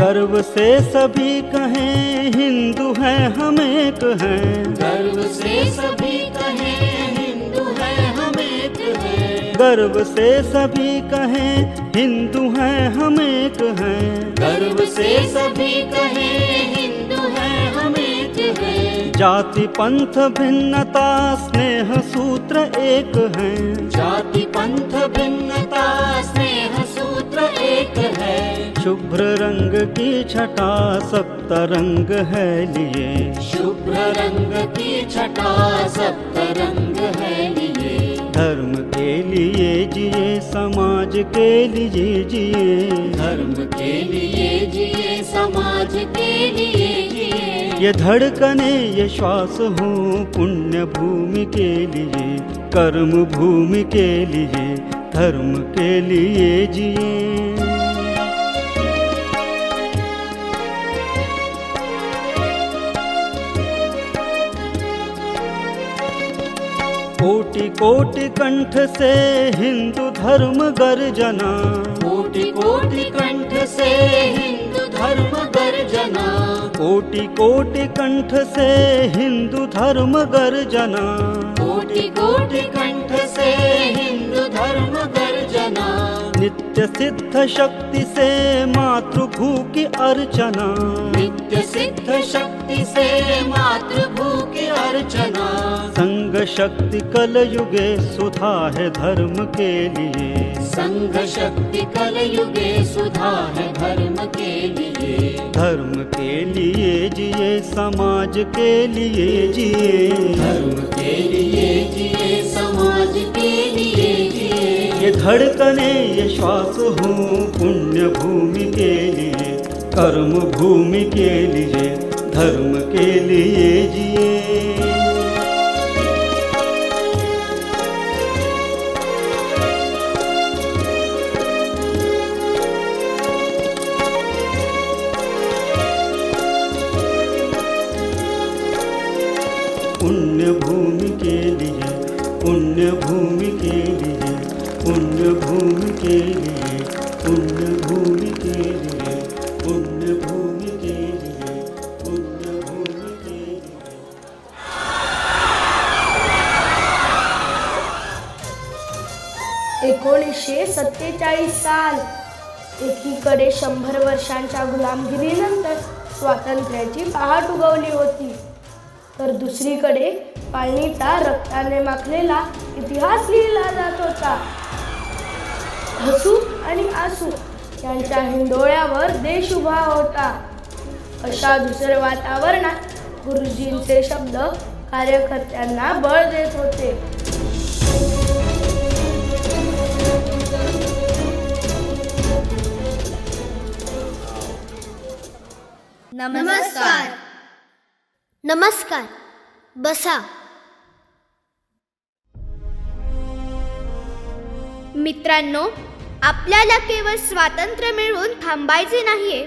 गर्व से सभी कहें हिंदू हैं हम एक हैं, गर्व से सभी कहें हिंदू हैं हम एक हैं, गर्व से सभी कहें हिंदू हैं हम एक हैं, गर्व से सभी कहें हिंदू हैं हम एक हैं. जाति पंथ भिन्नता स्नेह सूत्र एक हैं, जाति पंथ भिन्नता स्नेह सूत्र एक है. शुभ्र रंग की छटा सप्त रंग है लिए, शुभ्र रंग की छटा सप्त रंग है लिए. धर्म के लिए जिए, समाज के लिए जिए, धर्म के लिए जिए, समाज के लिए जिए. ये धड़कने ये श्वास हो पुण्य भूमि के लिए, कर्म भूमि के लिए, धर्म के लिए जिए. कोटि कोटि कंठ से हिंदू धर्म गर्जना, कोटि कोटि कंठ से हिंदू धर्म गर्जना, कोटि कोटि कंठ से हिंदू धर्म गर्जना, कोटि कोटि कंठ से हिंदू धर्म गर्जना. नित्य सिद्ध शक्ति से मातृभू की अर्चना, नित्य सिद्ध शक्ति से मातृभू की अर्चना. संग शक्ति कल युगे सुधा है धर्म के लिए, संघ शक्ति कल युगे सुधा है धर्म के लिए. धर्म के लिए जिए, समाज के लिए जिए, धर्म के लिए जिए, समाज के लिए जिए. ये धड़कने ये श्वास हो पुण्य भूमि के लिए, कर्म भूमि के लिए, धर्म के लिए जिए. पुण्य भूमि के लिए, पुण्य भूमि के लिए, पुण्य भूमि के लिए, पुण्य भूमि के लिए, पुण्य भूमि के लिए. 1947 साल. एकीकडे 100 वर्षांच्या गुलामगिरीनंतर स्वातंत्र्याची पहाट उगवली होती, तर दुसरीकडे फाळणीचा रक्ताने माखलेला इतिहास लिहिला जात होता. हसू आणि आसू यांच्या हिंडोळ्यावर देश उभा होता. अशा दुसऱ्या वातावरणात गुरुजींचे शब्द कार्यकर्त्यांना बळ देत होते. नमस्कार. नमस्कार. बसा. मित्रांनो, आपल्याला केवळ स्वातंत्र्य मिळवून थांबायचे नाहीये.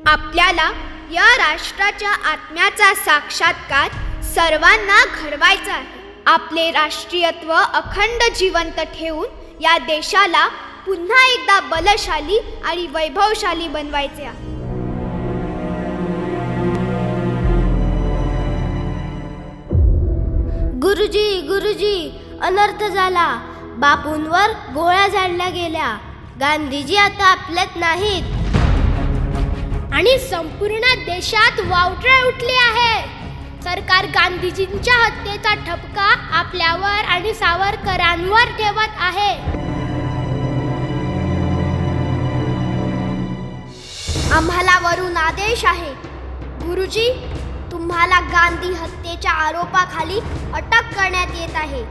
आपल्याला या राष्ट्राच्या आत्म्याचा साक्षात्कार सर्वांना घडवायचा आहे. आपले राष्ट्रीयत्व अखंड जिवंत ठेवून या देशाला पुन्हा एकदा बलशाली आणि वैभवशाली बनवायचे आहे. गुरुजी, गुरुजी, अनर्थ झाला. बापूंवर गोळ्या झाडल्या गेल्या. गांधीजी आता आपल्यात नाहीत आणि संपूर्ण देशात वावटळ उठली आहे. सरकार गांधीजींच्या हत्येचा ठपका आपल्यावर आणि सावरकरांवर ठेवत आहे. आम्हाला वरून आदेश आहे. गुरुजी, तुम्हाला गांधी हत्येच्या आरोपाखाली अटक करण्यात येत आहे.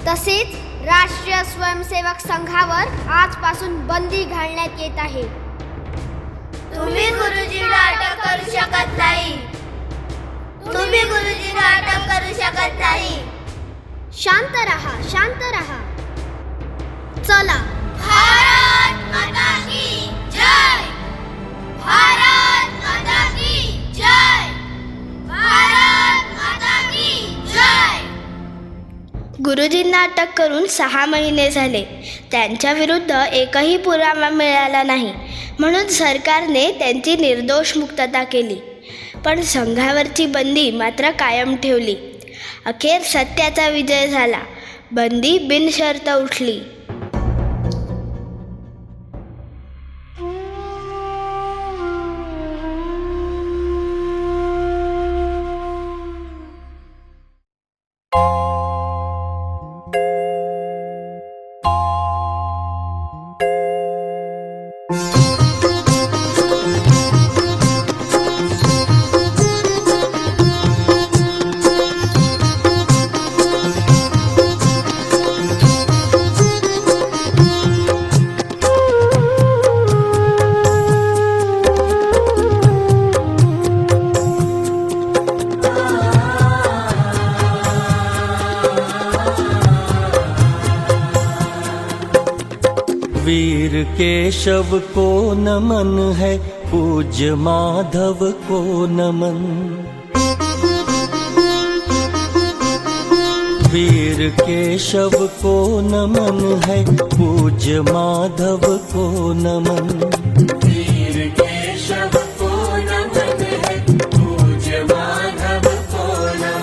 तसेच राष्ट्रीय स्वयंसेवक संघावर आजपासून बंदी घालण्यात येत आहे. तुम्ही गुरुजींना अटक करू शकत नाही. तुम्ही गुरुजींना अटक करू शकत नाही. शांत रहा, शांत रहा. चला. भारत माता की जय. भारत माता की जय. भारत माता की जय. गुरुजींना अटक करून 6 महिने झाले. त्यांच्या विरुद्ध एकही पुरावा मिळाला नाही, म्हणून सरकारने त्यांची निर्दोष मुक्तता केली. पण संघावरची बंदी मात्र कायम ठेवली. अखेर सत्याचा विजय झाला. बंदी बिनशर्त उठली. वीर केशव को नमन है, पूज्य माधव को नमन. वीर केशव को नमन है, पूज्य माधव को नमन. वीर केशव को नमन है, पूज्य माधव को नमन.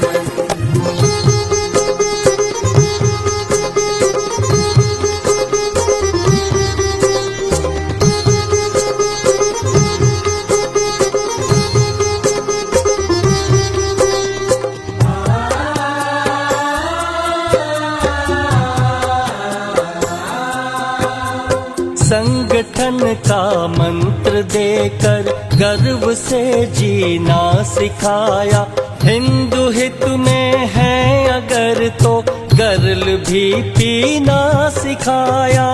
संगठन का मंत्र देकर गर्व से जीना सिखाया. हिंदू हित में है अगर तो गर्ल भी पीना सिखाया.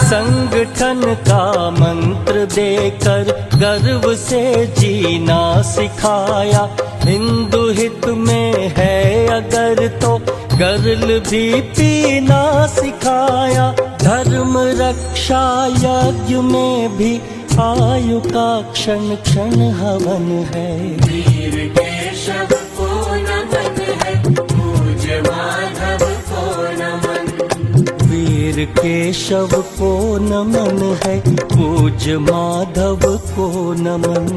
संगठन का मंत्र देकर गर्व से जीना सिखाया. हिंदू हित में है अगर तो गर्ल भी पीना सिखाया. धर्म रक्षा यज्ञ में भी आयु का क्षण क्षण हवन है. वीर केशव को नमन है, पूज्य माधव को नमन. वीर केशव को नमन है, पूज्य माधव को नमन.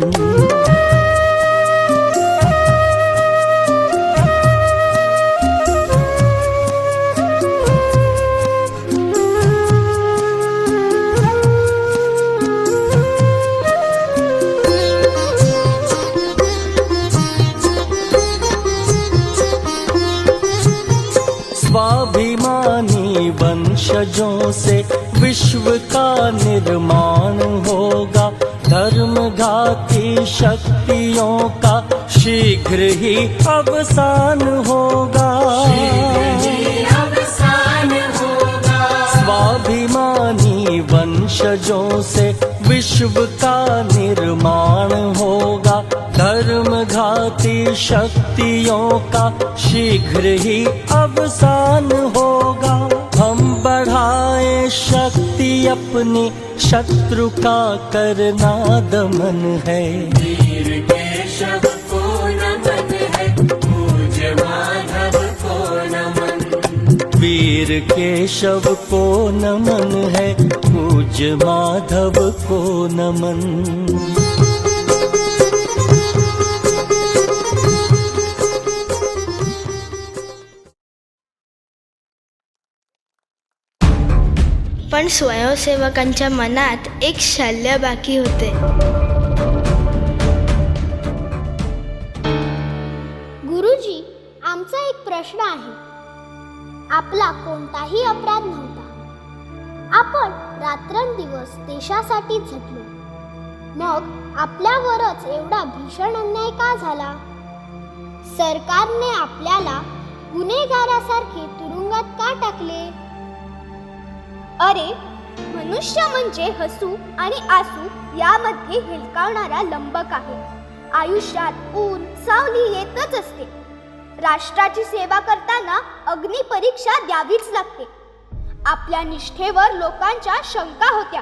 स्वाभिमानी वंशजों से विश्व का निर्माण होगा। धर्मघाती शक्तियों का शीघ्र ही अवसान होगा। स्वाभिमानी वंशजों से विश्व का निर्माण होगा। धर्मघाती शक्तियों का शीघ्र ही अवसान होगा। हम बढ़ाए शक्ति अपनी, शत्रु का करना दमन है। वीर केशव को नमन है, पूज्य माधव को नमन। वीर केशव को नमन है, पूज्य माधव को नमन। पण स्वयंसेवकांच्या मनात एक शल्य बाकी होते. गुरुजी, आमचा एक प्रश्न आहे. आपला कोणताही अपराध नव्हता. आपण रात्रंदिवस देशासाठी झटलो. मग आपल्यावरच एवढा भीषण अन्याय का झाला? सरकारने आपल्याला गुन्हेगारासारखे तुरुंगात का टाकले? अरे, मनुष्य म्हणजे हसू आणि आसू यामध्ये हेलकावणारा लंबक आहे. आयुष्यात ऊन सावली येतच असते. राष्ट्राची सेवा करताना अग्निपरीक्षा द्यावीच लागते. आपल्या निष्ठेवर लोकांच्या शंका होत्या,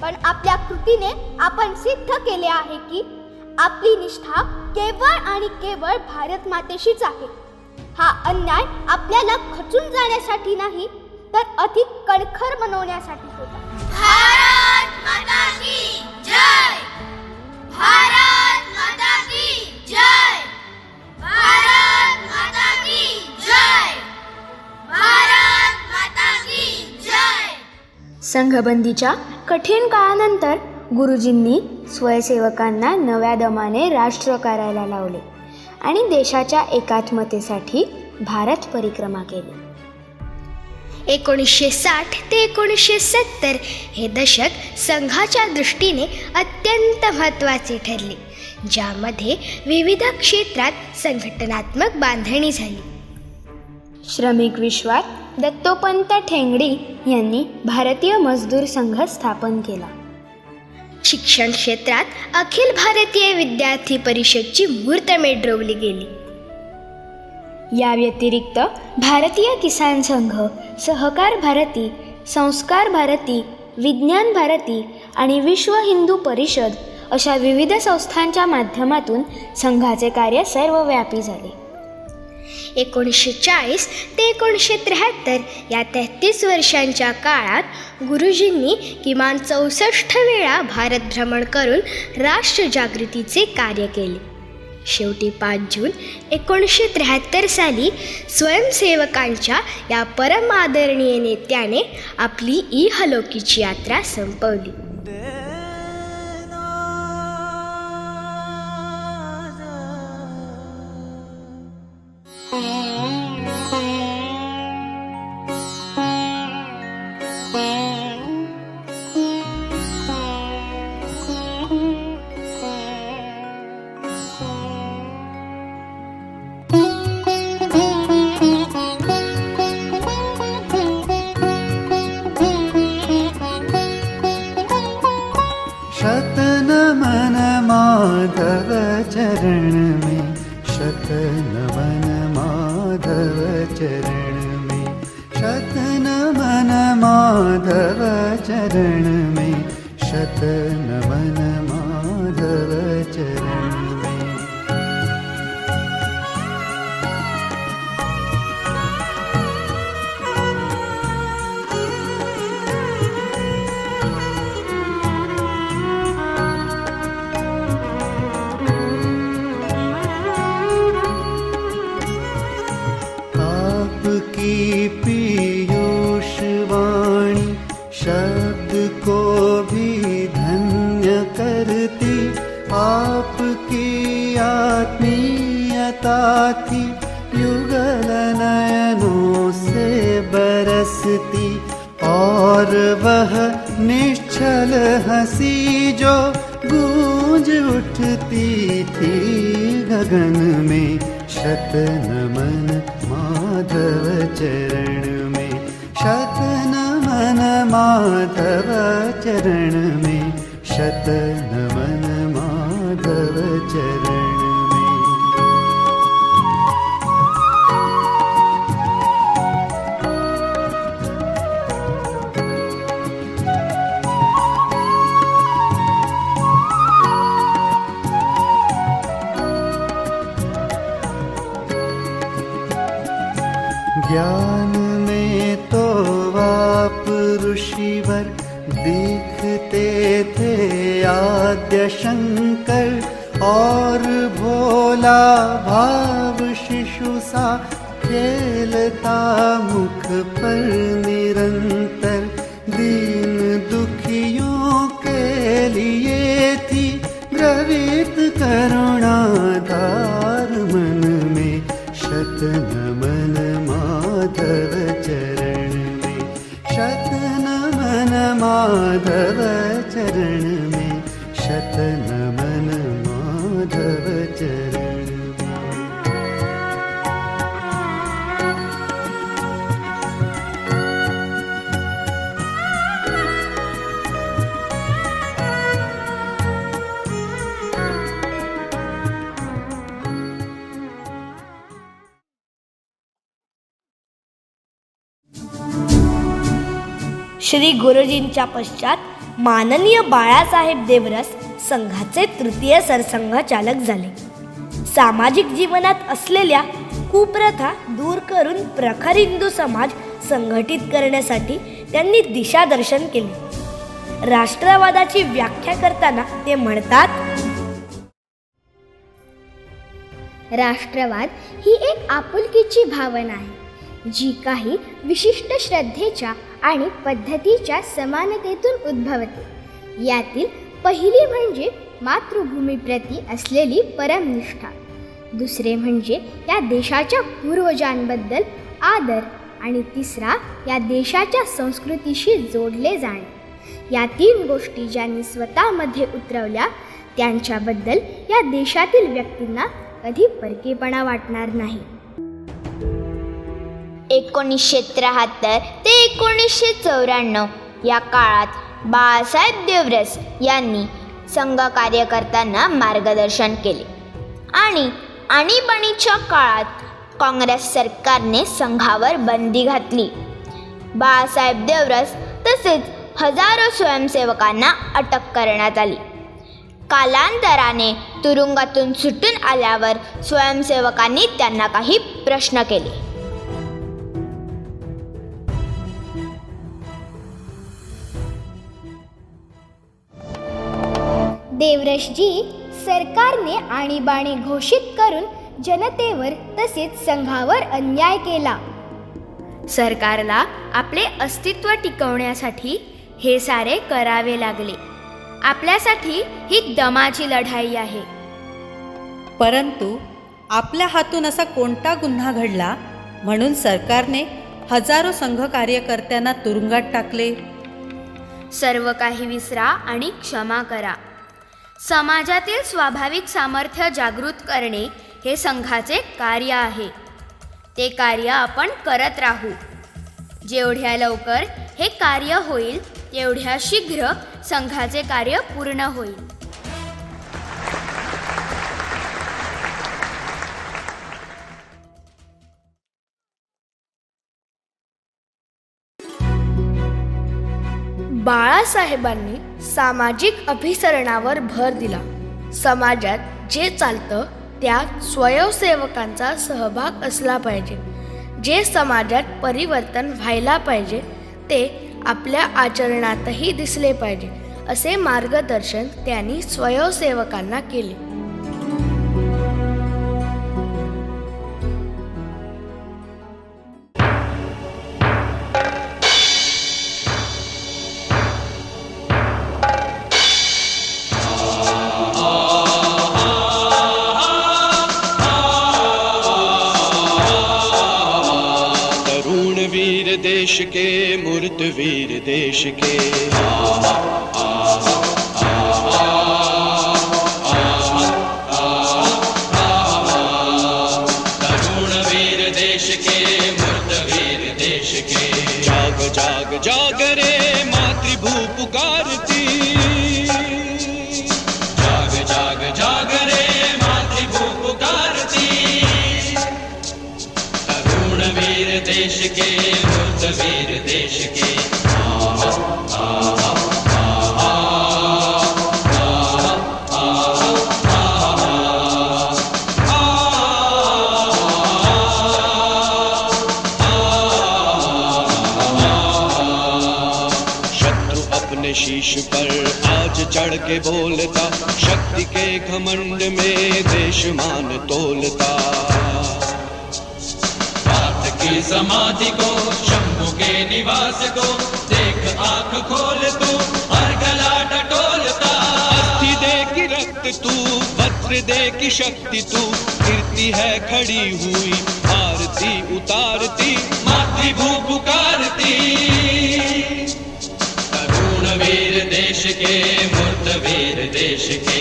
पण आपल्या कृतीने आपण सिद्ध केले आहे की आपली निष्ठा केवळ आणि केवळ भारत मातेशीच आहे. हा अन्याय आपल्याला खचून जाण्यासाठी नाही, तर अधिक कणखर बनवण्यासाठी होता. भारत माता की जय. भारत माता की जय. भारत माता की जय. भारत माता की जय. संघबंदीच्या कठीण काळानंतर गुरुजींनी स्वयंसेवकांना नव्या दमाने राष्ट्र करायला लावले आणि देशाच्या एकात्मतेसाठी भारत परिक्रमा केली. 1960 ते 1970 हे दशक संघाच्या दृष्टीने अत्यंत महत्त्वाचे ठरले, ज्यामध्ये विविध क्षेत्रात संघटनात्मक बांधणी झाली. श्रमिक विश्वात दत्तोपंत ठेंगडी यांनी भारतीय मजदूर संघ स्थापन केला. शिक्षण क्षेत्रात अखिल भारतीय विद्यार्थी परिषदची मुहूर्तमेढ रोवली गेली. या व्यतिरिक्त भारतीय किसान संघ, सहकार भारती, संस्कार भारती, विज्ञान भारती आणि विश्व हिंदू परिषद अशा विविध संस्थांच्या माध्यमातून संघाचे कार्य सर्वव्यापी झाले. 1940 ते 1973 या 33 वर्षांच्या काळात गुरुजींनी किमान 64 वेळा भारत भ्रमण करून राष्ट्रजागृतीचे कार्य केले. शेवटी 5 जून 1973 साली स्वयंसेवकांच्या या परम आदरणीय नेत्याने आपली इहलोकीची यात्रा संपवली. शतनमन माधव चरण में, शतनमन माधव चरण में, शतनमन माधव चरण में, शतनमन माधव चरण में. आपकी पीयूष वाणी शब्द को भी धन्य करती, आपकी आत्मीयता थी युगल नयनों से दिखती और वह निश्चल हंसी जो गूंज उठती थी गगन में। शत नमन माधव चरण में, शत नमन माधव चरण में, शत नमन माधव चरण में। ज्ञान में तो आप ऋषिवर दिखते थे आद्य शंकर, और भोला भाव शिशु सा खेलता मुख पर निरंतर। दीन दुखियों के लिए थी द्रवित करुणाधार मन में। शत नमन माधव चरण में, शत नमन माधव चरण में, शत नमन माधव चरण में। श्री गुरुजींच्या पश्चात माननीय बाळासाहेब देवरस संघाचे तृतीय सरसंघचालक झाले. सामाजिक जीवनात असलेल्या कुप्रथा दूर करून प्रखर हिंदू समाज संघटित करण्यासाठी त्यांनी दिशादर्शन केले. राष्ट्रवादाची व्याख्या करताना ते म्हणतात, राष्ट्रवाद ही एक आपुलकीची भावना आहे जी काही विशिष्ट श्रद्धेच्या आणि पद्धतीच्या समानतेतून उद्भवते. यातील पहिली म्हणजे मातृभूमीप्रती असलेली परमनिष्ठा, दुसरे म्हणजे या देशाच्या पूर्वजांबद्दल आदर आणि तिसरा या देशाच्या संस्कृतीशी जोडले जाणे. या तीन गोष्टी ज्यांनी स्वतःमध्ये उतरवल्या त्यांच्याबद्दल या देशातील व्यक्तींना कधी परकेपणा वाटणार नाही. 1973 ते 1994 या काळात बाळासाहेब देवरस यांनी संघ कार्य करताना मार्गदर्शन केले आणि आणीबाणीच्या काळात काँग्रेस सरकारने संघावर बंदी घातली. बाळासाहेब देवरस तसेच हजारो स्वयंसेवकांना अटक करण्यात आली. कालांतराने तुरुंगातून सुटून आल्यावर स्वयंसेवकांनी त्यांना काही प्रश्न केले. देवरसजी, सरकारने आणीबाणी घोषित करून जनतेवर तसेच संघावर अन्याय केला. सरकारला आपले अस्तित्व टिकवण्यासाठी हे सारे करावे लागले. आपल्यासाठी ही दमाची लढाई आहे. परंतु आपल्या हातून असा कोणता गुन्हा घडला म्हणून सरकारने हजारो संघ कार्यकर्त्यांना तुरुंगात टाकले? सर्व काही विसरा आणि क्षमा करा. समाजातील स्वाभाविक सामर्थ्य जागृत करणे हे संघाचे कार्य आहे. ते कार्य आपण करत राहू. जेवढ्या लवकर हे कार्य होईल तेवढ्या शीघ्र संघाचे कार्य पूर्ण होईल. बाळासाहेबांनी सामाजिक अभिसरणावर भर दिला. समाजात जे चालतं त्यात स्वयंसेवकांचा सहभाग असला पाहिजे. जे समाजात परिवर्तन व्हायला पाहिजे ते आपल्या आचरणातही दिसले पाहिजे असे मार्गदर्शन त्यांनी स्वयंसेवकांना केले. वीर देश के, मूर्त वीर देश के। तरुण वीर देश के, मूर्त वीर देश के। जाग जाग जाग रे मातृभू पुकारती, जाग जाग जाग रे मातृभू पुकारती। तरुण वीर देश के, मूर्त वीर देश के। शीश पर आज चढ़ के बोलता, शक्ति के घमंड में देश मान तोलता। बात की समाधि को, शंभु के निवास को, देख आंख खोल तू हर गला टटोलता। अस्थि दे की रक्त तू, वज्र दे की शक्ति तू, कीर्ति है खड़ी हुई आरती उतारती, मातृभू पुकारती। वीर देश के, मूर्त वीर देश के।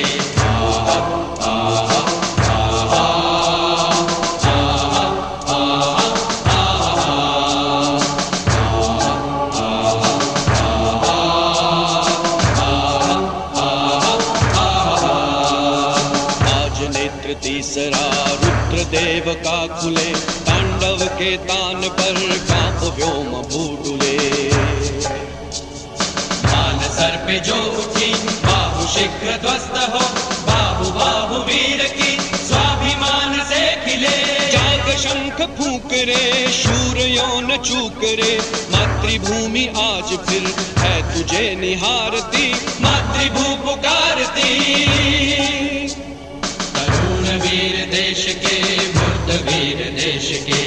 आज नेत्र तीसरा रुद्रदेव का खुले, तांडव के तान पर कांप व्योम भूडुले। सर पे जो उठी बाहु शीघ्र ध्वस्त हो, बाहु बाहु वीर की स्वाभिमान से खिले। जाग शंख फूंक रे, शूर यौन चूक रे, मातृभूमि आज फिर है तुझे निहारती, मातृभू पुकारती। तरुण वीर देश के, मूर्त वीर देश के।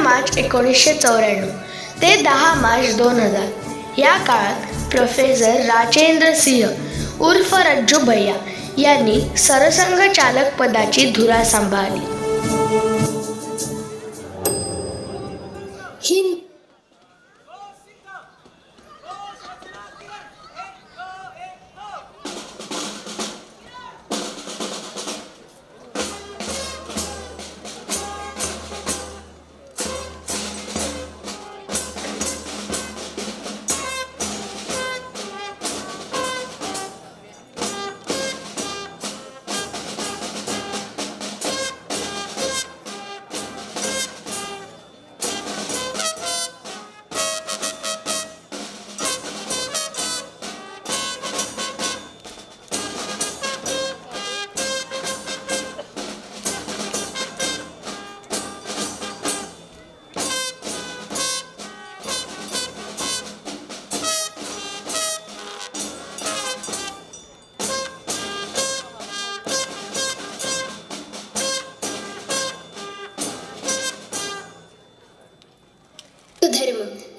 मार्च 1994 ते 10 मार्च 2000 या काळात प्रोफेसर राजेंद्र सिंह उर्फ रज्जू भैया यांनी सरसंघचालक पदाची धुरा सांभाळली.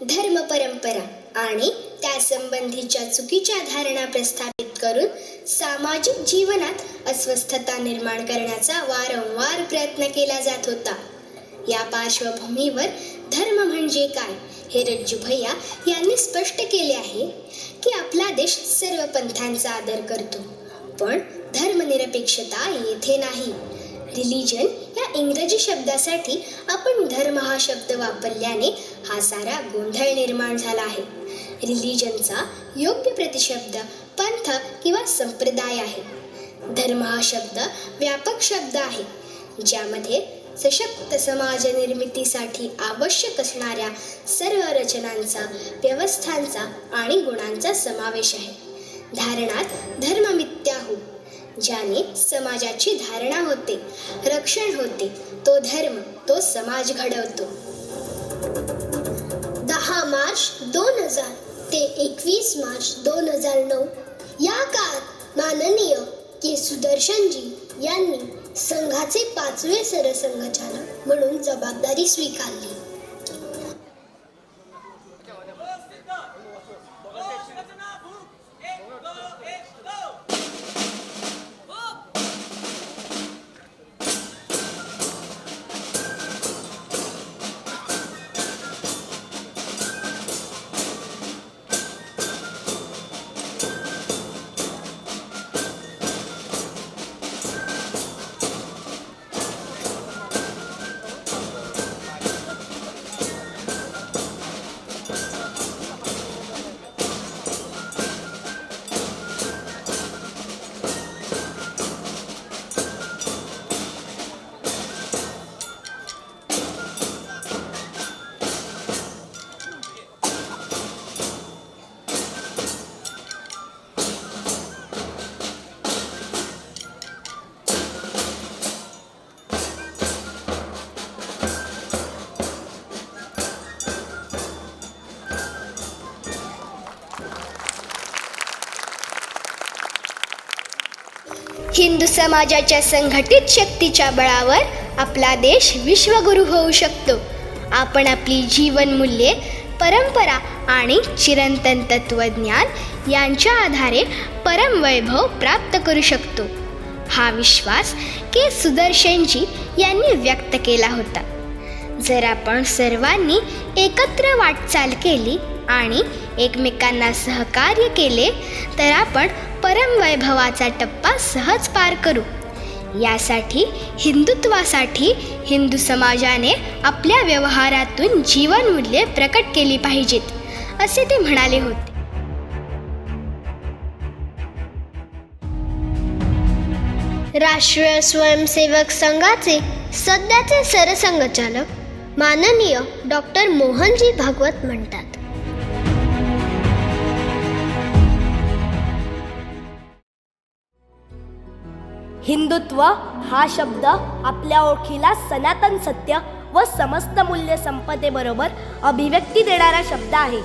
धर्म परंपरा आणि त्यासंबंधीच्या चुकीच्या धारणा प्रस्थापित करून सामाजिक जीवनात अस्वस्थता निर्माण करण्याचा वारंवार प्रयत्न केला जात होता. या पार्श्वभूमीवर धर्म म्हणजे काय हे रज्जू भैया यांनी स्पष्ट केले आहे की आपला देश सर्व पंथांचा आदर करतो, पण धर्मनिरपेक्षता येथे नाही. रिलिजन या इंग्रजी शब्दासाठी आपण धर्म हा शब्द वापरल्याने हा सारा गोंधळ निर्माण झाला आहे. रिलिजनचा योग्य प्रतिशब्द पंथ किंवा संप्रदाय आहे. धर्म हा शब्द व्यापक शब्द आहे, ज्यामध्ये सशक्त समाज निर्मितीसाठी आवश्यक असणाऱ्या सर्व रचनांचा, व्यवस्थांचा आणि गुणांचा समावेश आहे. धारणात धर्ममित्याहू, ज्याने समाजाची धारणा होते, रक्षण होते, तो धर्म, तो समाज घडवतो. 10 मार्च 2000 ते 21 मार्च 2009 या काळात माननीय के. सुदर्शनजी यांनी संघाचे 5वे सरसंघचालक म्हणून जबाबदारी स्वीकारली. हिंदू समाजाच्या संघटित शक्तीच्या बळावर आपला देश विश्वगुरू होऊ शकतो. आपण आपली जीवनमूल्ये, परंपरा आणि चिरंतन तत्त्वज्ञान यांच्या आधारे परमवैभव प्राप्त करू शकतो. हा विश्वास के सुदर्शनजी यांनी व्यक्त केला होता. जर आपण सर्वांनी एकत्र वाटचाल केली आणि एकमेकांना सहकार्य केले तर आपण परमवैभवाचा टप्पा सहज पार करू. यासाठी हिंदुत्वासाठी हिंदू समाजाने आपल्या व्यवहारातून जीवनमूल्ये प्रकट केली पाहिजेत, असे ते म्हणाले होते. राष्ट्रीय स्वयंसेवक संघाचे सध्याचे सरसंघचालक माननीय डॉक्टर मोहनजी भागवत म्हणतात. हिंदुत्व हा शब्द आपल्या ओळखीला सनातन सत्य व समस्त मूल्य संपदेबरोबर अभिव्यक्ती देणारा शब्द आहे.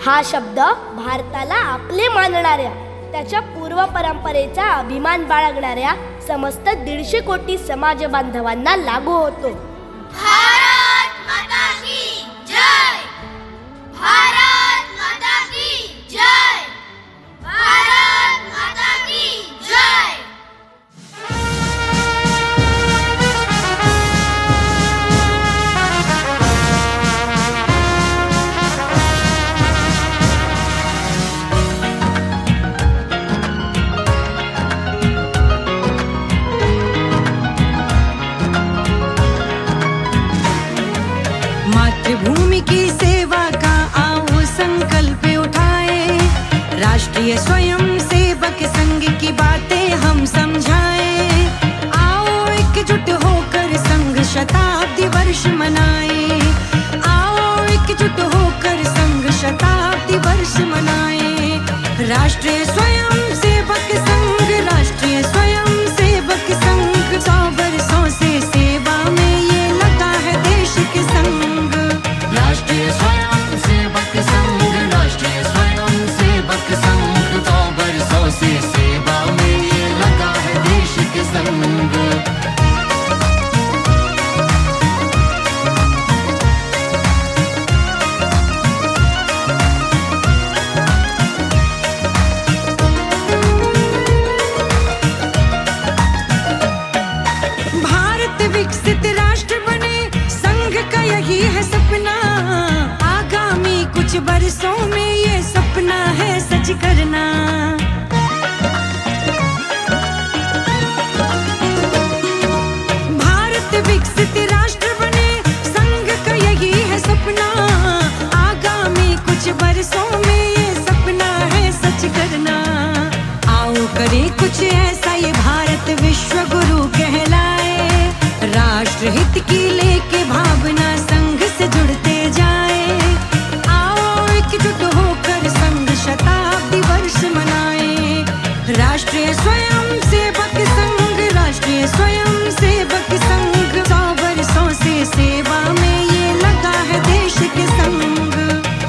हा शब्द भारताला आपले मानणाऱ्या, त्याच्या पूर्व परंपरेचा अभिमान बाळगणाऱ्या समस्त 150 कोटी समाज बांधवांना लागू होतो. भारत माता की जय, भारत माता की जय, भारत माता की जय. मातृभूमि की सेवा का आओ संकल्प उठाए, राष्ट्रीय स्वयं सेवक संघ की बातें हम समझाए. आओ एकजुट होकर संघ शताब्दी वर्ष मनाए, आओ एकजुट होकर संघ शताब्दी वर्ष मनाए. राष्ट्रीय स्वयं सेवक संघ, राष्ट्रीय स्वयं सेवक संघ 100 वर्षों से सेवा में ये लगा है देश के संग. राष्ट्रीय स्वयं सेवक संघ, राष्ट्रीय स्वयं सेवक संघ 100 वर्षों से सेवा में ये लगा है देश के संग. भारत विकसित राष्ट्र बने, संघ का यही है सपना. आगामी कुछ वर्षों में ये सपना है सच करना. भारत विकसित राष्ट्र बने, संघ का यही है सपना. आगामी कुछ वर्षों में ये सपना है सच करना. आओ करें कुछ ऐसा ये भारत विश्व गुरु कहलाए. राष्ट्र हित की लेके भावना संघ से जुड़ते जाए. आओ एकजुट होकर संघ शताब्दी वर्ष मनाए. राष्ट्रीय स्वयं सेवक संघ, राष्ट्रीय स्वयं सेवक संघ 100 वर्षों से सेवा में ये लगा है देश के संग.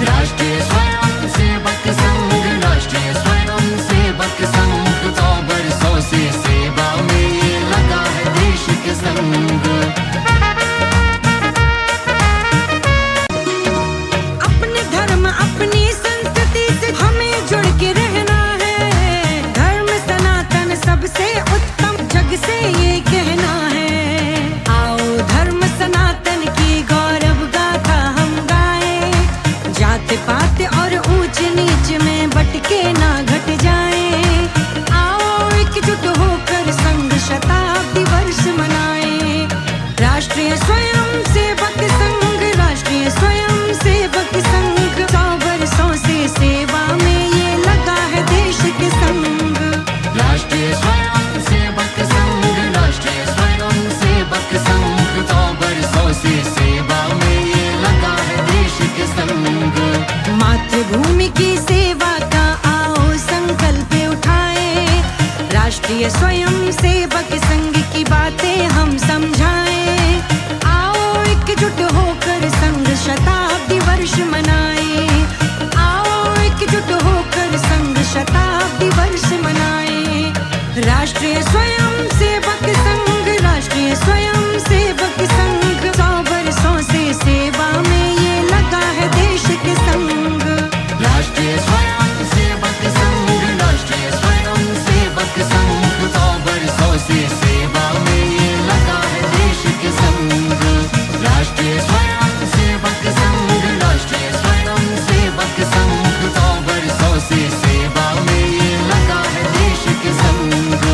राष्ट्रीय स्वयं सेवक संघ, राष्ट्रीय स्वयं सेवक संघ 100 वर्षों से सेवा में ये लगा है स्वयं सेवक संघ की बातें हम समझाएं। आओ एकजुट होकर संघ शताब्दी वर्ष मनाएं। आओ एकजुट होकर संघ शताब्दी वर्ष मनाएं। राष्ट्रीय स्वयं सेवक संघ, राष्ट्रीय स्वयं सेवक संघ, 100 वर्षों से सेवा में ये लगा है देश के संग। राष्ट्रीय स्वयं सेवक संघ, राष्ट्रीय स्वयं सेवक संघ, 100 वर्षों से सेवा में ये लगा है देश के संग। राष्ट्रीय स्वयं सेवक संघ, राष्ट्रीय स्वयं सेवक संघ, 100 वर्षों से सेवा में ये लगा है देश के संग।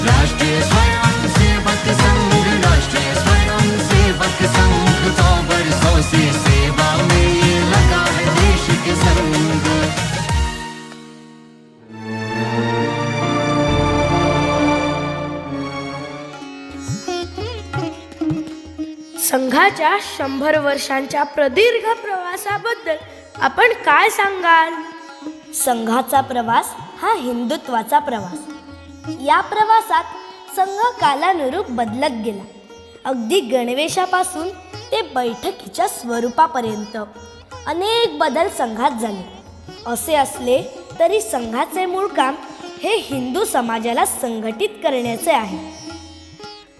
राष्ट्रीय स्वयं सेवक संघ, राष्ट्रीय स्वयं सेवक संघ, 100 वर्षों से सेवा में ये लगा है देश के संग। संघाच्या 100 वर्षांच्या प्रदीर्घ प्रवासाबद्दल आपण काय सांगाल? संघाचा प्रवास हा हिंदुत्वाचा प्रवास. या प्रवासात संघ कालानुरूप बदलत गेला. अगदी गणवेशापासून ते बैठकीच्या स्वरूपापर्यंत अनेक बदल संघात झाले. असे असले तरी संघाचे मूळ काम हे हिंदू समाजाला संघटित करण्याचे आहे.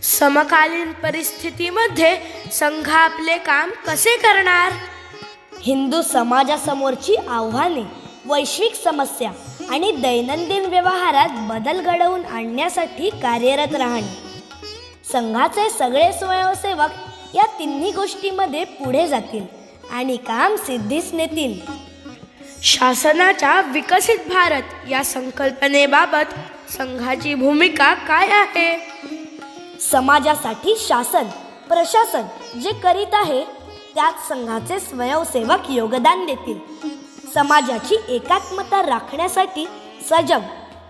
समकालीन परिस्थितीमध्ये संघ आपले काम कसे करणार? हिंदू समाजासमोरची आव्हाने, वैश्विक समस्या आणि दैनंदिन व्यवहारात बदल घडवून आणण्यासाठी कार्यरत राहणे. संघाचे सगळे स्वयंसेवक या तिन्ही गोष्टींमध्ये पुढे जातील आणि काम सिद्धीस नेतील. शासनाच्या विकसित भारत या संकल्पनेबाबत संघाची भूमिका काय आहे? समाजासाठी शासन, प्रशासन जे करीत आहे त्यात संघाचे स्वयंसेवक योगदान देतील. समाजाची एकात्मता राखण्यासाठी सजग,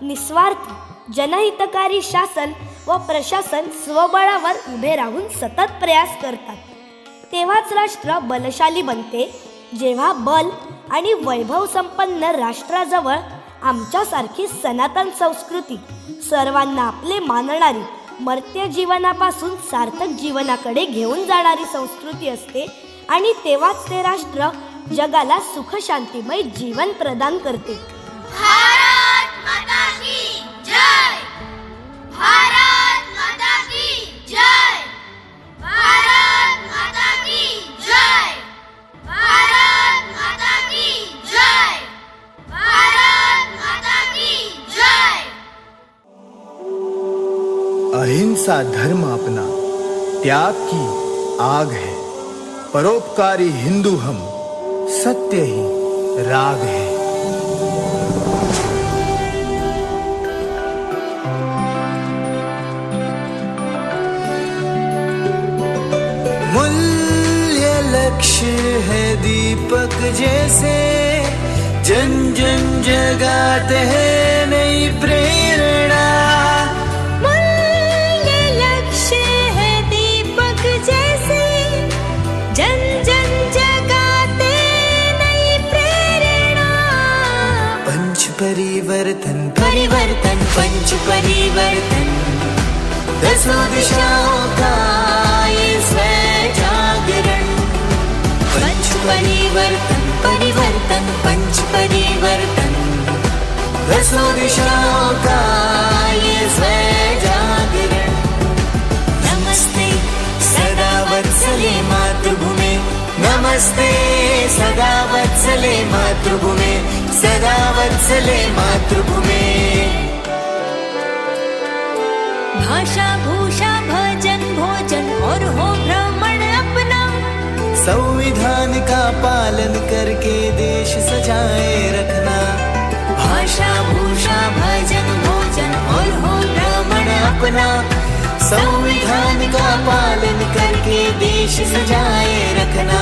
निस्वार्थी, जनहितकारी शासन व प्रशासन स्वबळावर उभे राहून सतत प्रयास करतात. तेव्हाच राष्ट्र बलशाली बनते. जेव्हा बल आणि वैभव संपन्न राष्ट्राजवळ आमच्यासारखी सनातन संस्कृती, सर्वांना आपले मानणारी, मर्त्य जीवनापासून सार्थक जीवनाकडे घेऊन जाणारी संस्कृती असते आणि तेव्हाच ते राष्ट्र जगाला सुख शांतिमय जीवन प्रदान करते. भारत माता की जय. भारत माता की जय. भारत माता की जय. भारत माता की जय. भारत माता की जय. अहिंसा धर्म अपना, त्याग की आग है, परोपकारी हिंदू हम, सत्य ही राग है. मूल्य लक्ष्य है दीपक जैसे, जन जन जगाते हैं नई प्रेरणा. परिवर्तन परिवर्तन पंच परिवर्तन, 10 दिशाओं का ये स्वयं जागरण. पंच परिवर्तन परिवर्तन पंच परिवर्तन, 10 दिशाओं का ये स्वयं जागरण. नमस्ते सदा वत्सले मातृभूमे, नमस्ते सदा वत्सले मातृभूमे, सदा वत्सले मातृभूमे. भाषा भूषा भजन भोजन और हो भ्रमण अपना, संविधान का पालन करके देश सजाए रखना. भाषा भूषा भजन भोजन और हो भ्रमण अपना, संविधान का पालन करके देश सजाए रखना.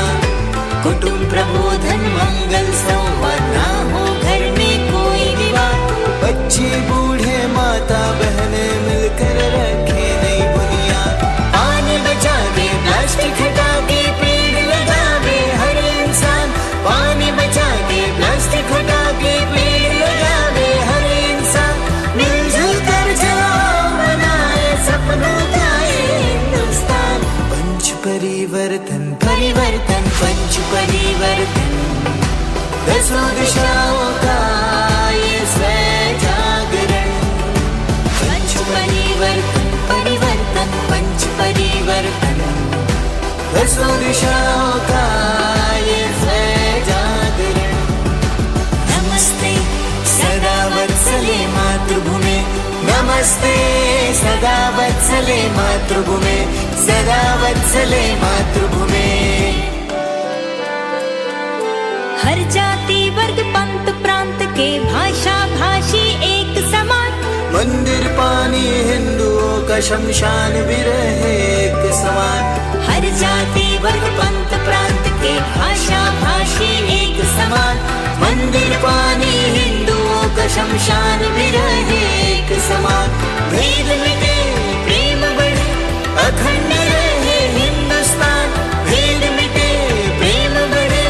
कुटुंब प्रबोधन मंगल संवाद, ना हो घर में कोई विवाद. बच्चे बूढ़े माता बहने मिलकर रखे नई बुनियाद. पानी बचावे प्लास्टिक हटाके पेड़ लगावे हर इंसान. पानी बचाके प्लास्टिक हटाके पेड़ लगावे हर इंसान. मिलजुल कर चलाओ परिवर्तन पंच परिवर्तन, दसों दिशाओं का ये स्वयं जागरण। पंच परिवर्तन परिवर्तन पंच परिवर्तन, दसों दिशाओं का ये स्वयं जागरण। नमस्ते सदा वत्सले मातृभूमे, नमस्ते सदा वत्सले मातृभूमे, सदा वत्सले मातृभूमे। हर जाति वर्ग पंथ प्रांत के भाषा भाषी एक समान, मंदिर पानी हिंदुओं का शमशान भी रहे एक समान। हर जाति वर्ग पंथ प्रांत के भाषा भाषी एक समान, मंदिर पानी हिंदुओं का शमशान भी रहे एक समान। भेद मिटे प्रेम बढ़े अखंड रहे हिंदुस्तान, भेद मिटे प्रेम बढ़े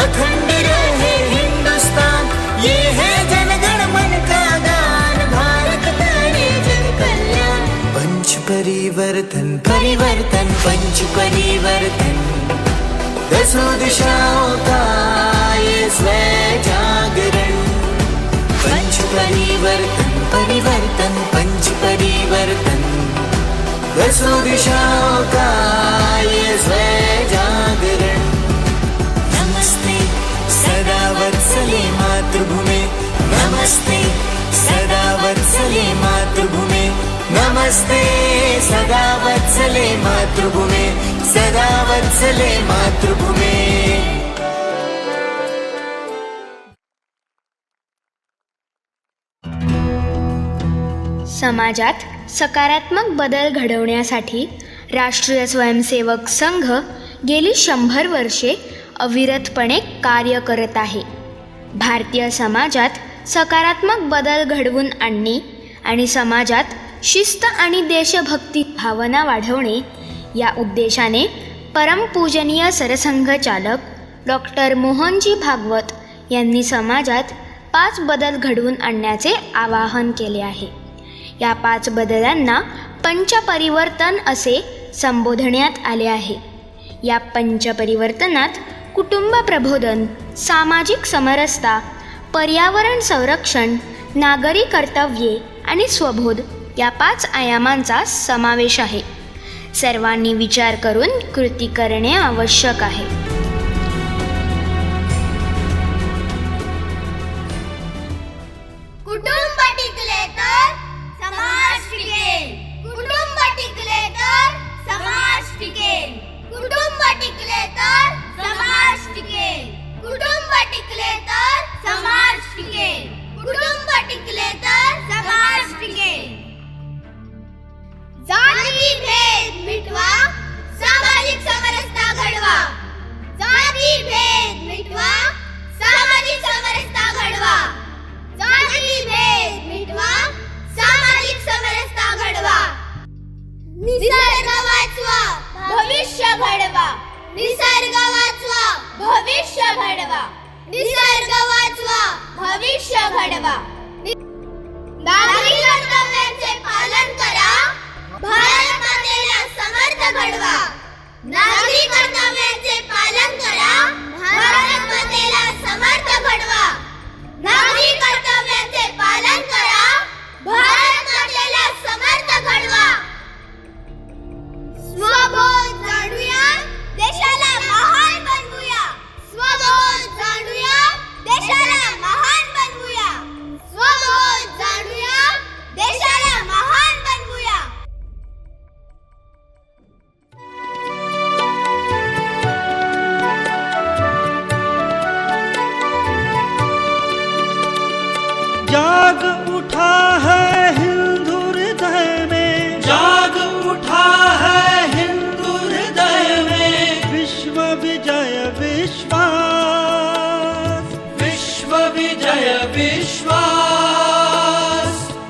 अखंड रहे हिंदुस्तान। ये है जनगण मन का गान, भारत करे जन कल्याण। पंच परिवर्तन परिवर्तन पंच परिवर्तन, दसों दिशाओं का ये स्वयं जागरण। पंच परिवर्तन परिवर्तन पंच परिवर्तन, दसों दिशाओं का ये स्वयं जागरण। नमस्ते सदा वत्सले मातृभूमे, नमस्ते सदा वत्सले मातृभूमे, नमस्ते सदा वत्सले मातृभूमे, सदा वत्सले मातृभूमे। समाजात सकारात्मक बदल घडवण्यासाठी राष्ट्रीय स्वयंसेवक संघ गेली 100 वर्षे अविरतपणे कार्य करत आहे. भारतीय समाजात सकारात्मक बदल घडवून आणणे आणि समाजात शिस्त आणि देशभक्ती भावना वाढवणे या उद्देशाने परमपूजनीय सरसंघचालक डॉक्टर मोहनजी भागवत यांनी समाजात 5 बदल घडवून आणण्याचे आवाहन केले आहे. या 5 बदलांना पंचपरिवर्तन असे संबोधण्यात आले आहे. या पंचपरिवर्तनात कुटुंब प्रबोधन, सामाजिक समरसता, पर्यावरण संरक्षण, नागरी कर्तव्ये आणि स्वबोध या 5 आयामांचा समावेश आहे. सर्वांनी विचार करून कृती करणे आवश्यक आहे. कुटुंब टिकले तर समाज टिकेल, कुटुंब टिकले तर समाज टिकेल, कुटुंब टिकले तर समाज टिकेल, कुटुंब टिकले तर समाज टिकेल, कुटुंब टिकले तर समाज टिकेल. जाती भेद मिटवा, सामाजिक समरसता घडवा. जाती भेद मिटवा, सामाजिक समरसता घडवा. जाती भेद मिटवा, सामाजिक समरसता घडवा. निसर्ग वाचवा, भविष्य घडवा. निसर्ग वाचवा, भविष्य घडवा. निसर्ग वाचवा, भविष्य घडवा. नागरी कर्तव्यांचे पालन करा, भारत मातेला समर्थ घडवा. नागरी कर्तव्यांचे पालन करा, भारत मातेला समर्थ घडवा. नागरी कर्तव्यांचे पालन करा, भारत मातेला समर्थ घडवा. स्वबोध जाणूया, देशाला महान बनवूया. स्वबोध जाणूया, देशाला महान बनवूया. स्वबोध जाणूया, देशाला महान बनवूया. जाग उठा है हिंदू हृदय में, जाग उठा है हिंदू हृदय में, विश्व विजय विश्वास, विश्व विजय विश्वास.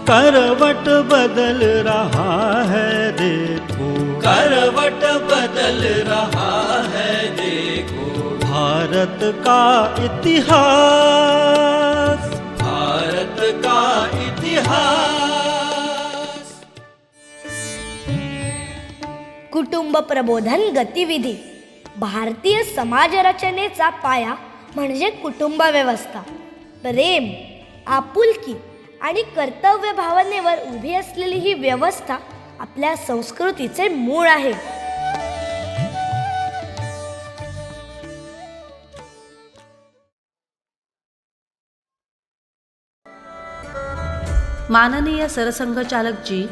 करवट बदल रहा है देखो, करवट बदल रहा है देखो. भारत का इतिहास, भारत का इतिहास. कुटुंब प्रबोधन गतिविधी. भारतीय समाजरचनेचा पाया म्हणजे कुटुंब व्यवस्था. प्रेम, आपुलकी आणि कर्तव्य भावनेवर उभी असलेली ही व्यवस्था आपल्या संस्कृतीचे मूळ आहे. माननीय सरसंघचालकजी,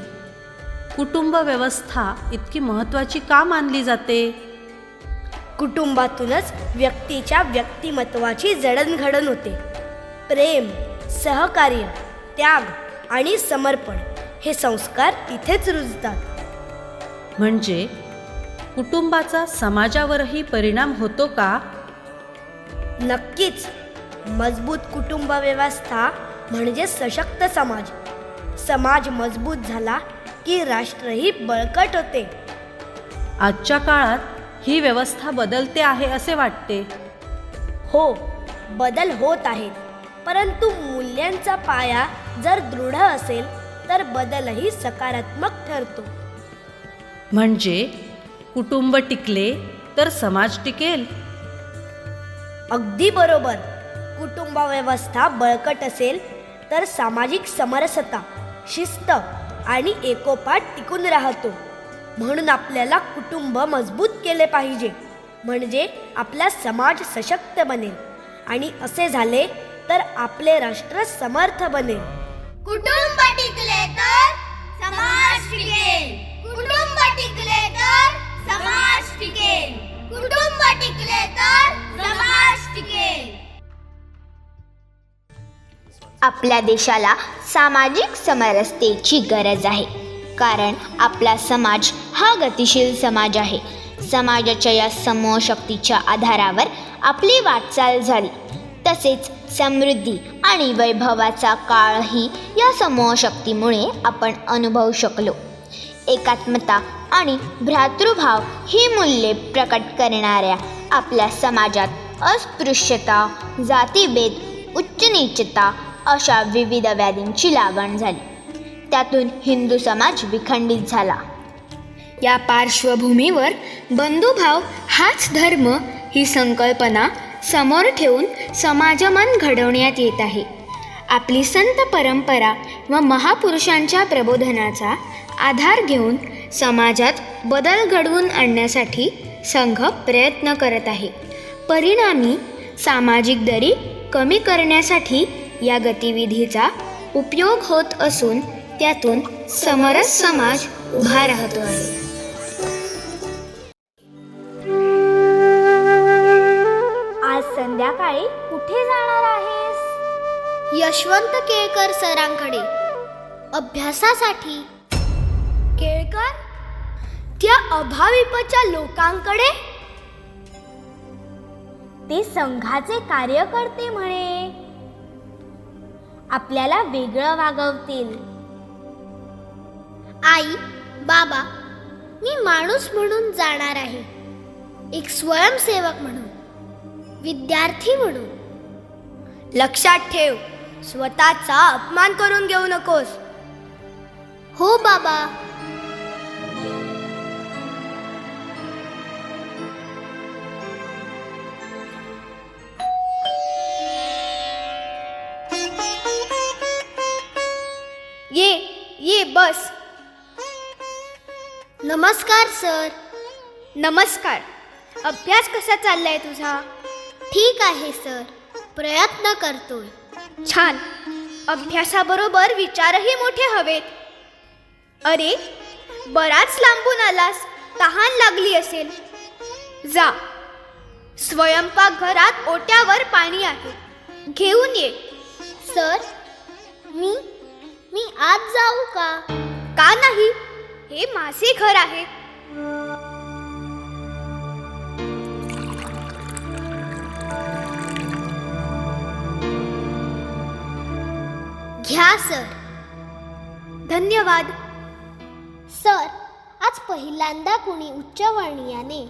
कुटुंब व्यवस्था इतकी महत्त्वाची का मानली जाते? कुटुंबातूनच व्यक्तीच्या व्यक्तिमत्वाची जडणघडण होते. प्रेम, सहकार्य, त्याग आणि समर्पण हे संस्कार इथेच रुजतात. म्हणजे कुटुंबाचा समाजावरही परिणाम होतो का? नक्कीच. मजबूत कुटुंब व्यवस्था म्हणजे सशक्त समाज. समाज मजबूत झाला की राष्ट्रही बळकट होते. आजच्या काळात ही व्यवस्था बदलते आहे असे वाटते. हो, बदल होत आहेत. परंतु मूल्यांचा पाया जर दृढ असेल तर बदलही सकारात्मक ठरतो. म्हणजे कुटुंब टिकले तर समाज टिकेल. अगदी बरोबर. कुटुंब व्यवस्था बळकट असेल तर सामाजिक समरसता, शिस्त आणि एकोपा टिकून राहतो. म्हणून आपल्याला कुटुंब मजबूत केले पाहिजे, म्हणजे आपला समाज सशक्त बनेल आणि असे झाले तर आपले राष्ट्र समर्थ बनेल. कुटुंब टिकले तर समाज टिकेल. कुटुंब टिकले तर समाज टिकेल. कुटुंब टिकले तर समाज टिकेल. आपल्या देशाला सामाजिक समरसतेची गरज आहे, कारण आपला समाज हा गतिशील समाज आहे. समाजाच्या या समूह शक्तीच्या आधारावर आपली वाटचाल झाली. तसेच समृद्धी आणि वैभवाचा काळही या समूह शक्तीमुळे आपण अनुभवू शकलो. एकात्मता आणि भ्रातृभाव ही मूल्ये प्रकट करणाऱ्या आपल्या समाजात अस्पृश्यता, जातीभेद, उच्च-नीचता अशा विविध व्याधींची लागण झाली. त्यातून हिंदू समाज विखंडित झाला. या पार्श्वभूमीवर बंधुभाव हाच धर्म ही संकल्पना समोर ठेवून समाजमन घडवण्यात येत आहे. आपली संत परंपरा व महापुरुषांच्या प्रबोधनाचा आधार घेऊन समाजात बदल घडवून आणण्यासाठी संघ प्रयत्न करत आहे. परिणामी सामाजिक दरी कमी करण्यासाठी या गतिविधीचा उपयोग होत असून त्यातून समरस समाज उभा राहतो आहे. आज संध्याकाळी कुठे जाणार आहेस? यशवंत केळकर सरांकडे अभ्यासासाठी. केळकर? त्या अभाविपच्या लोकांकडे? ते संघाचे कार्यकर्ते म्हणे. आपल्याला वेगळं वागवतील. आई, बाबा, मी माणूस म्हणून जाणार आहे. एक स्वयंसेवक म्हणून, विद्यार्थी म्हणून. लक्षात ठेव, स्वतःचा अपमान करून घेऊ नकोस. हो बाबा. ये बस. नमस्कार सर. नमस्कार. अभ्यास कसा चाललाय तुझा? ठीक आहे सर, प्रयत्न करतोय. छान. अभ्यासाबरोबर विचारही मोठे हवेत. अरे, बराच लांबून आलास, तहान लागली असेल. जा, स्वयंपाकघरात ओट्यावर पाणी आहे, घेऊन ये. सर, मी आज जाऊ का? का नाही? हे माझे घर आहे. घ्या सर. धन्यवाद. सर, आज पहिल्यांदा कुणी उच्चवर्णीयाने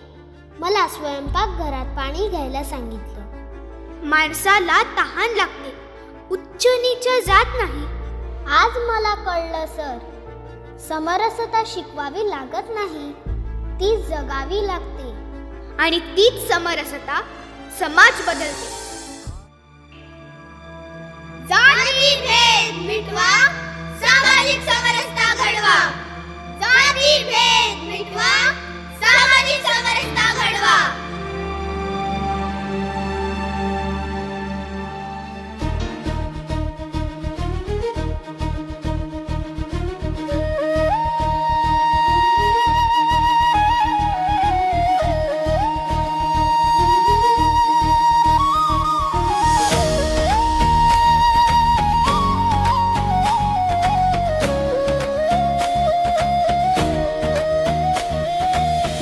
मला स्वयंपाकघरात पाणी घ्यायला सांगितलं. माणसाला तहान लागते, उच्च नीच जात नाही. आज मला कळलं सर. समरसता शिकवावी लागत नाही, ती जगावी लागते. आणि तीच समरसता समाज बदलते. जाती भेद मिटवा, सामाजिक समरसता घडवा. जाती भेद मिटवा, सामाजिक समरसता घडवा.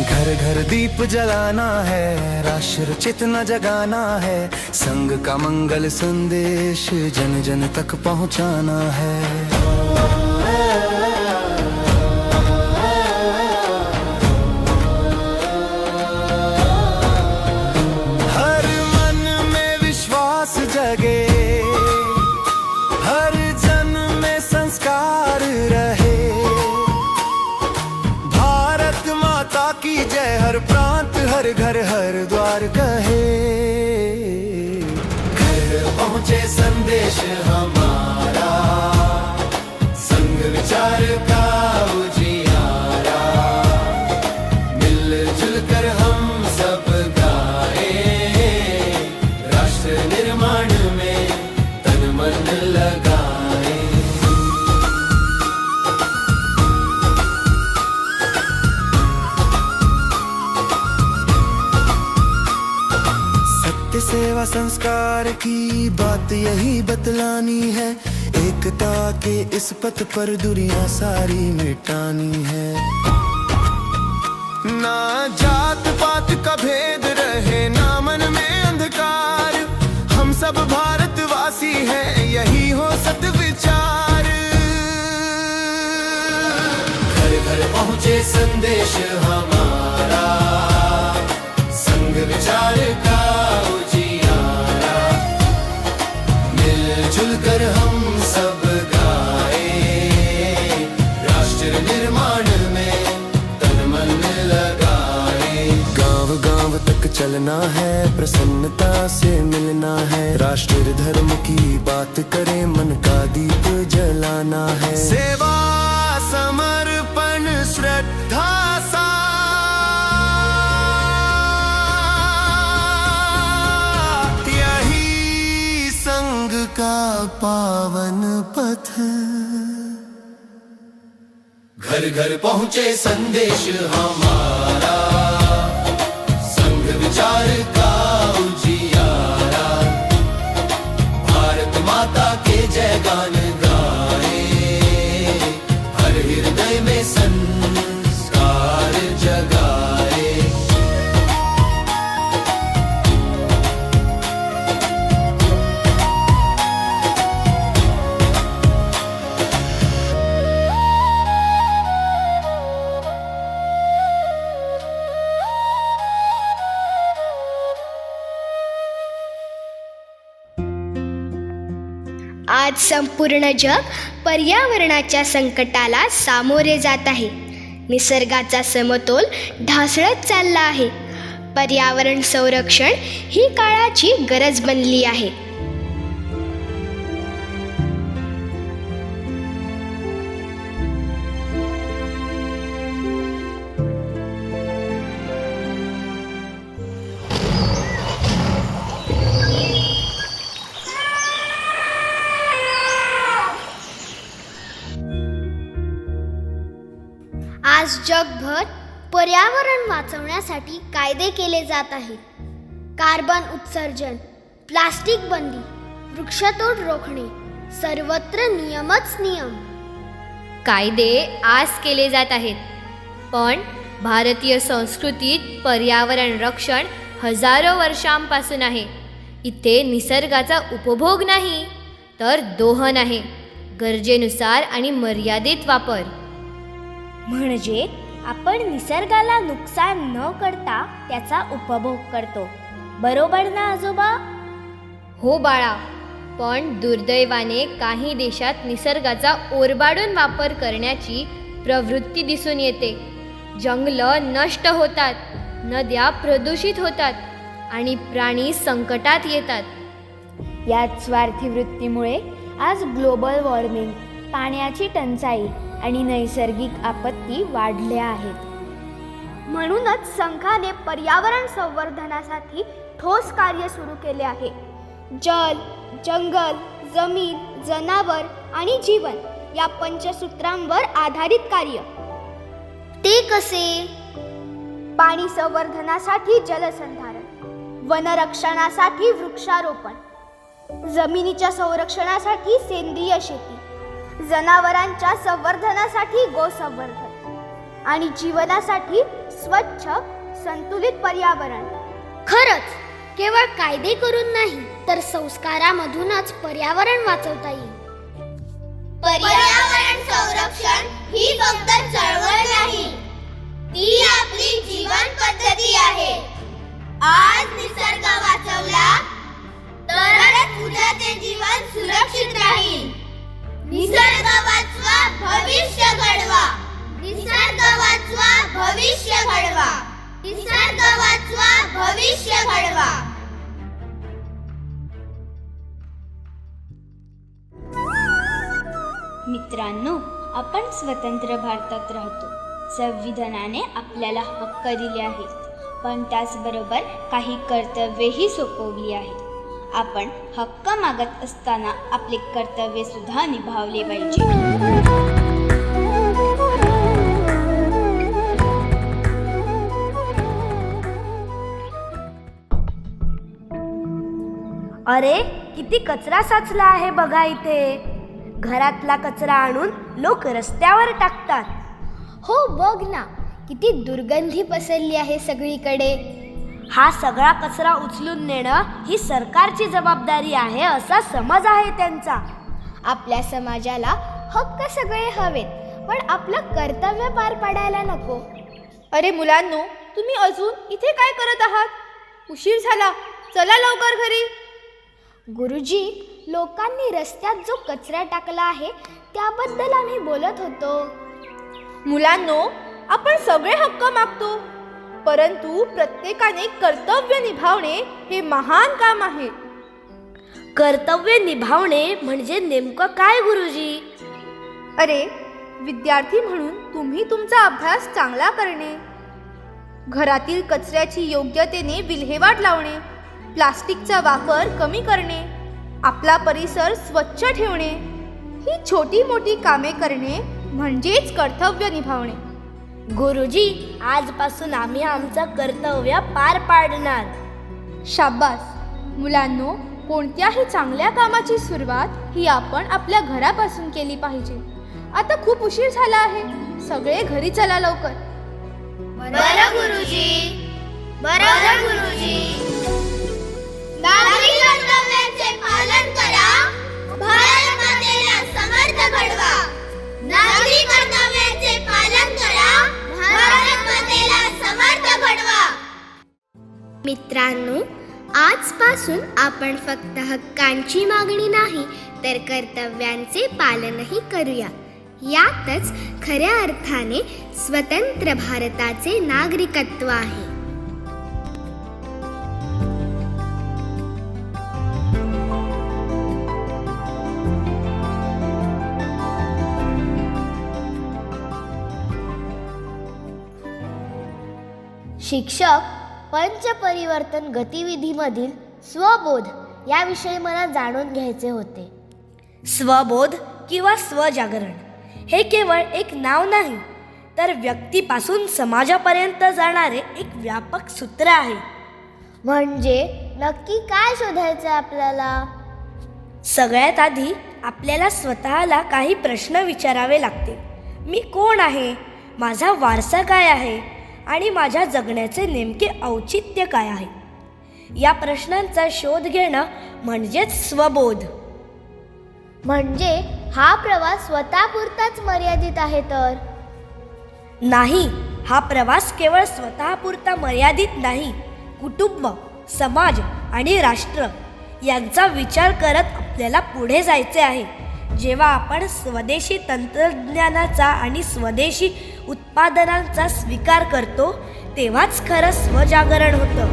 घर घर दीप जलाना है, राष्ट्र चेतना जगाना है, संग का मंगल संदेश जन जन तक पहुंचाना है. हर मन में विश्वास जगे, हर जन में संस्कार रहे. भारत माता की जय, हर प्रांत हर घर हर द्वार कहे. घर पहुँचे संदेश हमारा, संग विचार का उजियारा. मिलजुल कर हम सब गाए, राष्ट्र निर्माण में तन मन लगाए. सत्य सेवा संस्कार की बात यही बतलानी है. एकता के इस पथ पर दुनिया सारी मिटानी है. ना जात पात का भेद रहे, ना मन में अंधकार. हम सब भारतवासी हैं, यही हो सत विचार. घर घर पहुँचे संदेश हमारा, संग विचार का उजियारा. मिलजुल कर हम सब गाए, राष्ट्र निर्माण में तन मन लगाए. गांव गांव तक चलना है, प्रसन्नता से मिलना है. राष्ट्र धर्म की बात करें, मन का दीप जलाना है. सेवा समर्पण श्रद्धा का पावन पथ. घर घर पहुँचे संदेश हमारा, संग विचार का उजियारा. भारत माता के जय गान गाए, हर हृदय में संस्कार जगाए. आज संपूर्ण जग पर्यावरणाच्या संकटाला सामोरे जात आहे. निसर्गाचा समतोल ढासळत चालला आहे. पर्यावरण संरक्षण ही काळाची गरज बनली आहे. आज जगभर पर्यावरण वाचवण्यासाठी कायदे केले जात आहेत. कार्बन उत्सर्जन, प्लास्टिक बंदी, वृक्षतोड रोखणे, सर्वत्र नियमच नियम. कायदे आज केले जात आहेत, पण भारतीय संस्कृतीत पर्यावरण रक्षण हजारो वर्षांपासून आहे. इथे निसर्गाचा उपभोग नाही, तर दोहन आहे. गरजेनुसार आणि मर्यादित वापर. म्हणजे आपण निसर्गाला नुकसान न करता त्याचा उपभोग करतो. बरोबर ना आजोबा? हो बाळा, पण दुर्दैवाने काही देशात निसर्गाचा ओरबाडून वापर करण्याची प्रवृत्ती दिसून येते. जंगलं नष्ट होतात, नद्या प्रदूषित होतात आणि प्राणी संकटात येतात. याच स्वार्थी वृत्तीमुळे आज ग्लोबल वॉर्मिंग, पाण्याची टंचाई आणि नैसर्गिक आपत्ती वाढल्या आहेत. म्हणूनच संघाने पर्यावरण संवर्धनासाठी ठोस कार्य सुरू केले आहे. जल, जंगल, जमीन, जनावर आणि जीवन या पंचसूत्रांवर आधारित कार्य. ते कसे? पाणी संवर्धनासाठी जलसंधारण, वनरक्षणासाठी वृक्षारोपण, जमिनीच्या संरक्षणासाठी सेंद्रिय शेती, जनावरांच्या संवर्धनासाठी गोसंवर्धन आणि जीवनासाठी स्वच्छ संतुलित पर्यावरण. खरंच केवळ कायदे करून नाही तर संस्कारामधूनच पर्यावरण वाचवता येईल. पर्यावरण संरक्षण ही फक्त चळवळ नाही, ती आपली जीवन पद्धती आहे. आज निसर्ग वाचवला तरच उद्याचे जीवन सुरक्षित राहील. निसर्ग वाचवा, भविष्य घडवा. निसर्ग वाचवा, भविष्य घडवा. निसर्ग वाचवा, भविष्य घडवा. मित्रांनो, आपण स्वतंत्र भारतात राहतो. संविधानाने आपल्याला हक्क दिले आहेत, पण त्याचबरोबर काही कर्तव्येही सोपवली आहेत. आपण हक्क मागत असताना आपले कर्तव्य सुद्धा निभावले पाहिजे. अरे किती कचरा साचला आहे बघा इथे. घरातला कचरा आणून लोक रस्त्यावर टाकतात. हो बघ ना, किती दुर्गंधी पसरली आहे सगळीकडे. हा सगळा कचरा उचलून नेणं ही सरकारची जबाबदारी आहे असा समज आहे त्यांचा. आपल्या समाजाला हक्क सगळे हवेत, पण आपलं कर्तव्य पार पाडायला नको. अरे मुलांनो, तुम्ही अजून इथे काय करत आहात? उशीर झाला, चला लवकर घरी. गुरुजी, लोकांनी रस्त्यात जो कचरा टाकला आहे त्याबद्दल आम्ही बोलत होतो. मुलांनो, आपण सगळे हक्क मागतो, परंतु प्रत्येकाने कर्तव्य निभावणे हे महान काम आहे. कर्तव्य निभावणे म्हणजे नेमकं काय गुरुजी? अरे, विद्यार्थी म्हणून तुम्ही तुमचा अभ्यास चांगला करणे, घरातील कचऱ्याची योग्यतेने विल्हेवाट लावणे, प्लास्टिकचा वापर कमी करणे, आपला परिसर स्वच्छ ठेवणे, ही छोटी मोठी कामे करणे म्हणजेच कर्तव्य निभावणे. गुरुजी, आजपासून आम्ही आमचं कर्तव्य पार पाडणार. शाबास. मुलांनो, कोणत्याही चांगल्या कामाची सुरुवात ही आपण आपल्या घरापासून केली पाहिजे. आता खूप उशीर झाला आहे, सगळे घरी चला लवकर. बरं गुरुजी, बरं गुरुजी. नागरिक कर्तव्याचे पालन करा, भारत मातेला समर्थ घडवा. नागरिक कर्तव्याचे पालन करा, भारत मातेला समर्थ घडवा. मित्रांनो, आजपासून आपण फक्त हक्कांची मागणी नाही तर कर्तव्यांचे पालनही करूया. यातच खऱ्या अर्थाने स्वतंत्र भारताचे नागरिकत्व आहे. शिक्षक पंचपरिवर्तन गतिविधीमधील स्वबोध याविषयी मला जाणून घ्यायचे होते. स्वबोध किंवा स्वजागरण हे केवळ एक नाव नाही, तर व्यक्तीपासून समाजापर्यंत जाणारे एक व्यापक सूत्र आहे. म्हणजे नक्की काय शोधायचं आपल्याला? सगळ्यात आधी आपल्याला स्वतःला काही प्रश्न विचारावे लागतील. मी कोण आहे? माझा वारसा काय आहे? आणि माझ्या जगण्याचे नेमके औचित्य काय आहे? या प्रश्नांचा शोध घेणं म्हणजेच स्वबोध. म्हणजे हा प्रवास स्वतःपुरताच मर्यादित आहे तर? नाही, हा प्रवास केवळ स्वतःपुरता मर्यादित नाही. कुटुंब, समाज आणि राष्ट्र यांचा विचार करत आपल्याला पुढे जायचे आहे. जेव्हा आपण स्वदेशी तंत्रज्ञानाचा आणि स्वदेशी उत्पादनांचा स्वीकार करतो तेव्हाच खरं स्वजागरण होतं.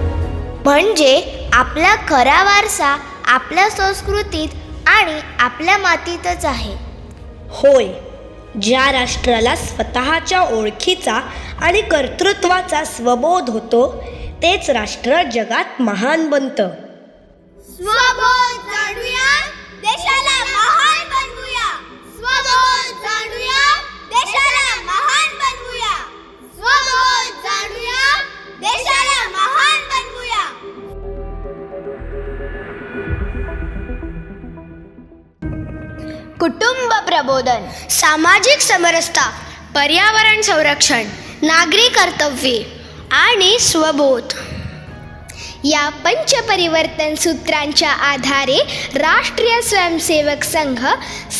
म्हणजे आपला खरा वारसा आपल्या संस्कृतीत आणि आपल्या मातीतच आहे. होय, ज्या राष्ट्राला स्वतःच्या ओळखीचा आणि कर्तृत्वाचा स्वबोध होतो तेच राष्ट्र जगात महान बनतं. स्वबोध जाणूया, देशाला महान बनवूया. स्वबोध जाणूया, देशाला महान बनवूया. स्वबोध जाणूया, देशाला महान बनवूया. कुटुंब प्रबोधन, सामाजिक समरसता, पर्यावरण संरक्षण, नागरी कर्तव्ये आणि स्वबोध या पंचपरिवर्तन सूत्रांच्या आधारे राष्ट्रीय स्वयंसेवक संघ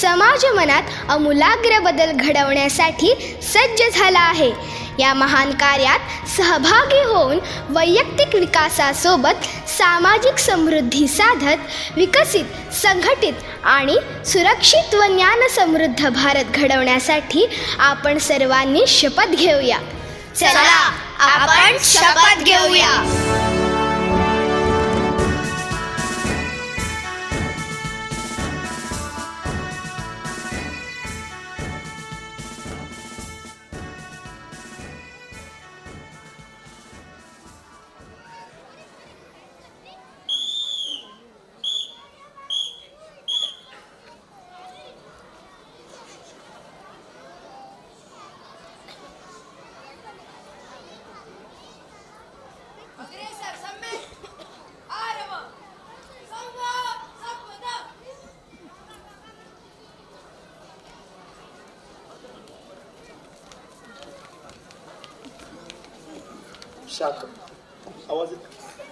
समाज मनात आमूलाग्र बदल घडवण्यासाठी सज्ज झाला आहे. या महान कार्यात सहभागी होऊन वैयक्तिक विकासासोबत सामाजिक समृद्धी साधत विकसित, संघटित आणि सुरक्षित व ज्ञानसमृद्ध भारत घडवण्यासाठी आपण सर्वांनी शपथ घेऊया. चला आपण शपथ घेऊया.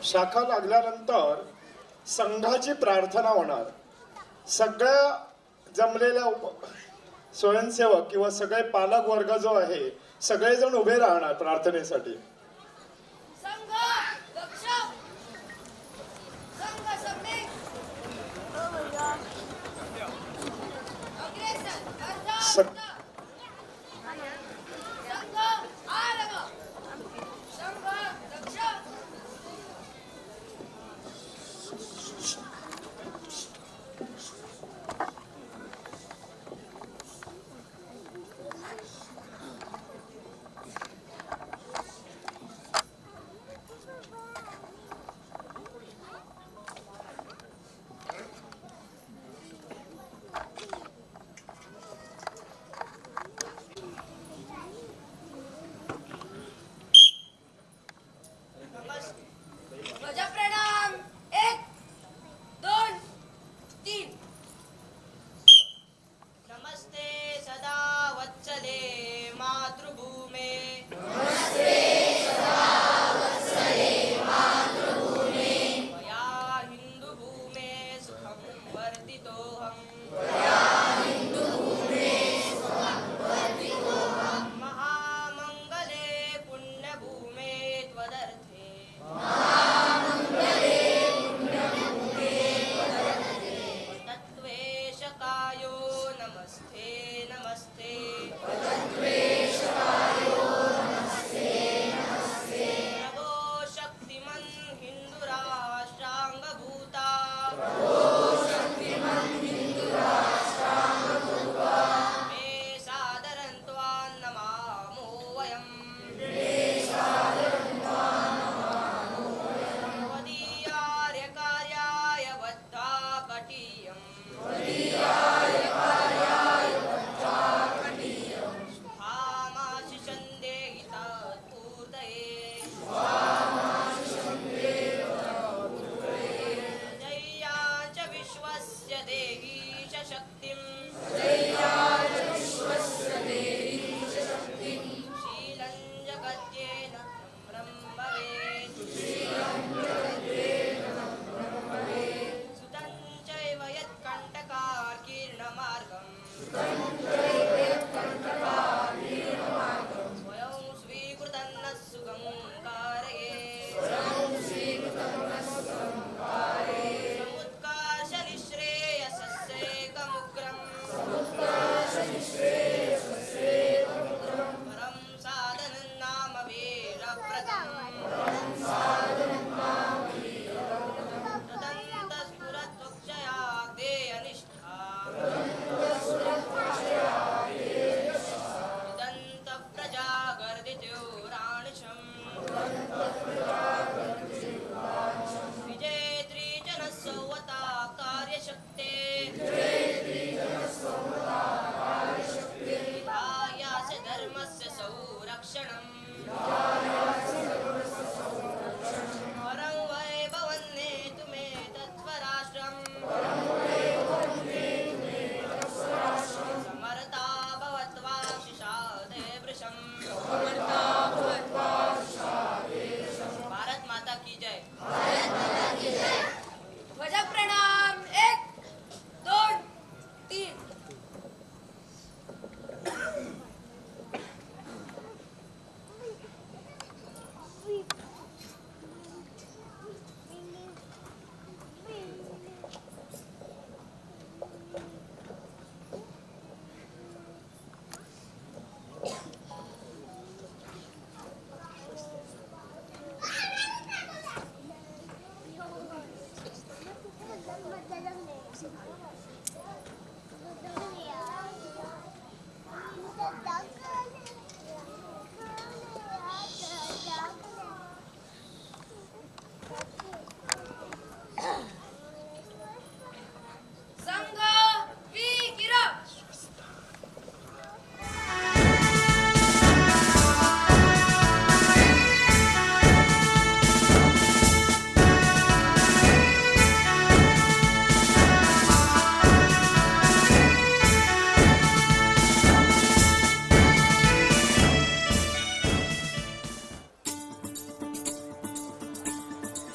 शाखा लागल्यानंतर संघाची प्रार्थना होणार. सगळ्या जमलेल्या स्वयंसेवक किंवा सगळे पालक वर्ग जो आहे सगळेजण उभे राहणार प्रार्थनेसाठी.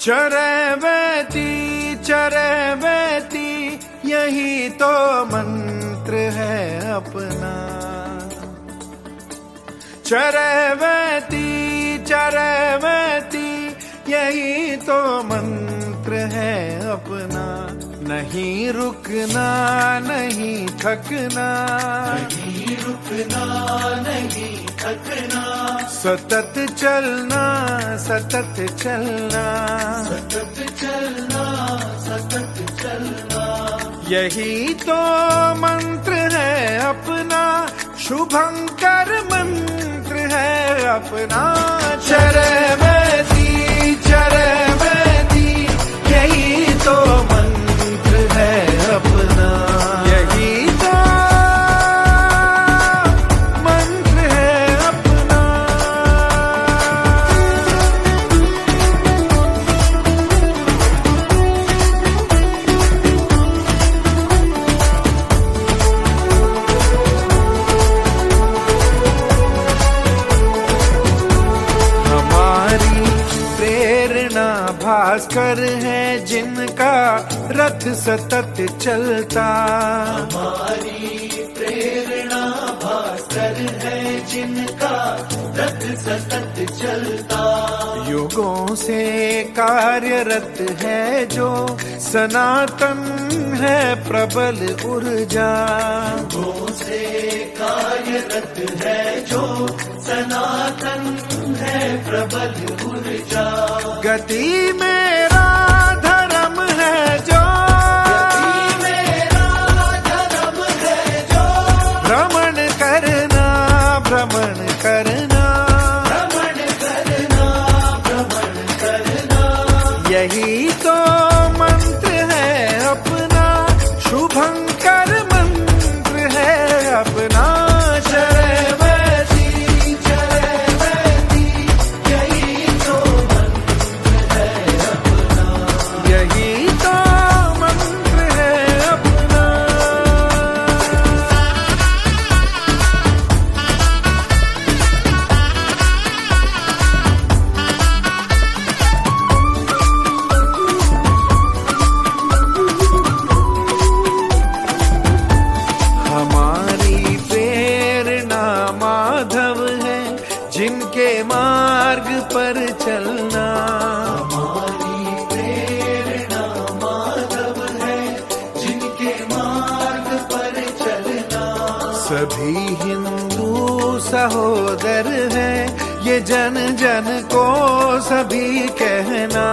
चरैवेती यही तो मंत्र है अपना। चरैवेती यही तो मंत्र है अपना। नहीं रुकना नहीं थकना, नहीं रुकना नहीं थकना, सतत चलना सतत चलना, सतत चलना सतत चलना, यही तो मंत्र है अपना, शुभंकर मंत्र है अपना। चरैवेती यही तो मंत्र है अपना, यही तो मंत्र है अपना। हमारी प्रेरणा भास्कर है जिनका रथ सतत चलता। हमारी प्रेरणा भास्कर है जिनका रथ सतत चलता। युगों से कार्यरत है जो सनातन है प्रबल ऊर्जा। युगों से कार्यरत है जो सनातन है प्रबल ऊर्जा। गति मेरा धर्म है जो, गति मेरा धर्म है जो, भ्रमण करना भ्रमण करना, भ्रमण करना भ्रमण करना, यही तो मंत्र है अपना, शुभंकर मंत्र है अपना। जिनके मार्ग पर चलना। हमारी प्रेरणा माधव है जिनके मार्ग पर चलना। सभी हिंदू सहोदर है ये जन जन को सभी कहना।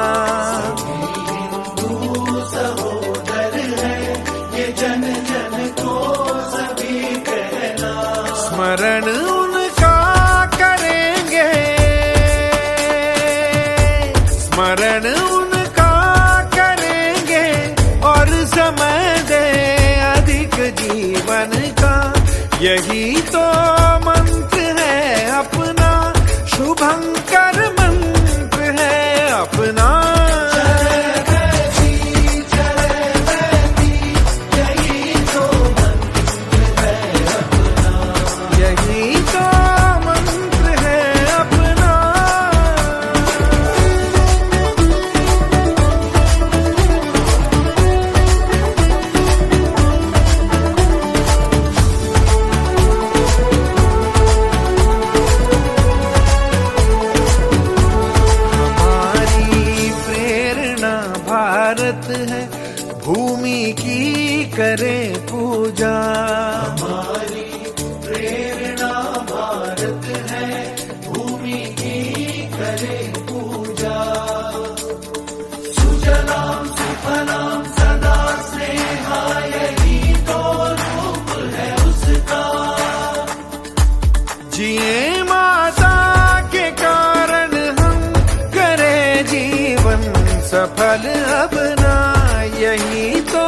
सभी हिंदू सहोदर है ये जन जन को सभी कहना। स्मरण स्मरण उनका करेंगे और समय दे अधिक जीवन का, यही तो मंत्र है अपना, शुभंकर मंत्र है अपना। यही तो मंत्र है अपना, यही तो मंत्र है अपना। भारत है भूमि की करे पूजा। हमारी प्रेरणा भारत है भूमि की करे पूजा। सुजलाम सुफलाम सदा स्नेहा यही तो रूप है उसका। जिए माता के कारण हम करे जीवन सफल अपना, यही तो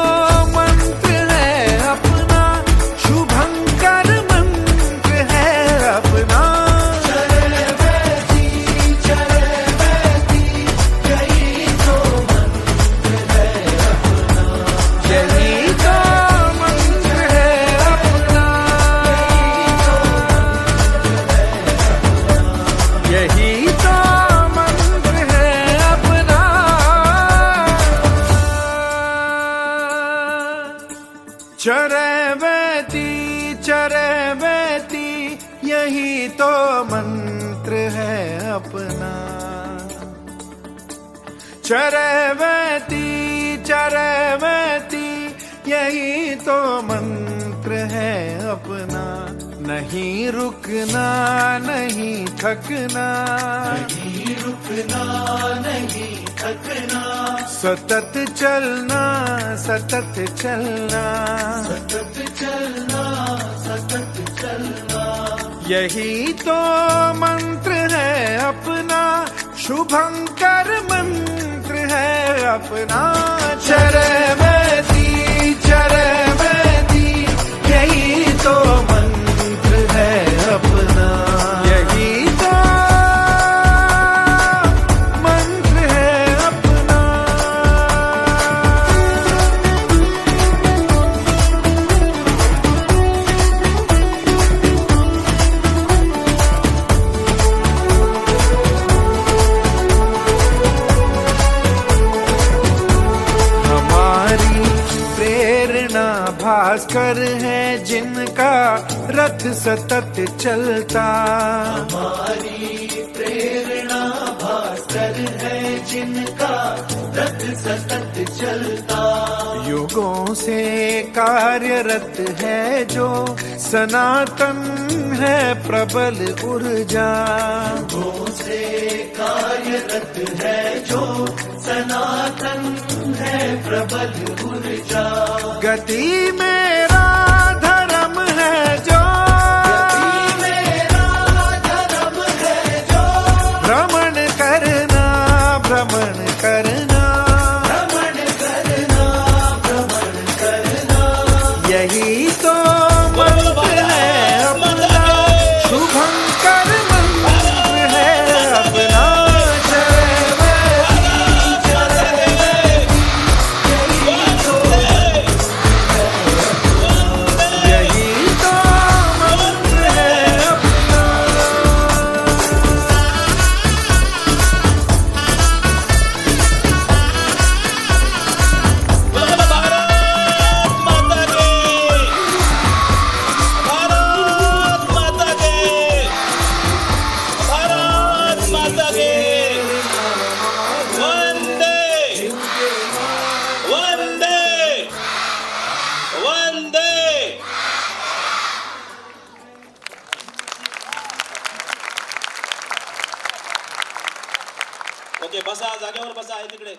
मंत्र है अपना, शुभंकर मंत्र है अपना। चरैवेती यही तो मंत्र है अपना, यही तो मंत्र है अपना, यही तो मंत्र है अपना। चरे बेती यही तो मंत्र है अपना। चरे बेती यही तो मंत्र है अपना। नहीं रुकना नहीं थकना, नहीं रुकना नहीं थकना, सतत चलना सतत चलना, सतत चलना सतत चलना, यही तो मंत्र है अपना, शुभंकर मंत्र है अपना। चरवती यही तो मंत्र है अपना, यही तो मंत्र है अपना। भास्कर है जिनका रथ सतत चलता। हमारी प्रेरणा भास्कर है जिनका रथ सतत चलता। युगों से कार्यरत है जो सनातन है प्रबल ऊर्जा। युगों से कार्यरत है जो सनातन है प्रबल ऊर्जा। गति मेरा धर्म है जो, गति मेरा धर्म है जो, भ्रमण करना भ्रमण करना, भ्रमण करना भ्रमण करना, यही तो मंत्र है अपना, शुभंकर मंत्र है अपना। ओके, बसा जागेवर बसा आहे तिकडे.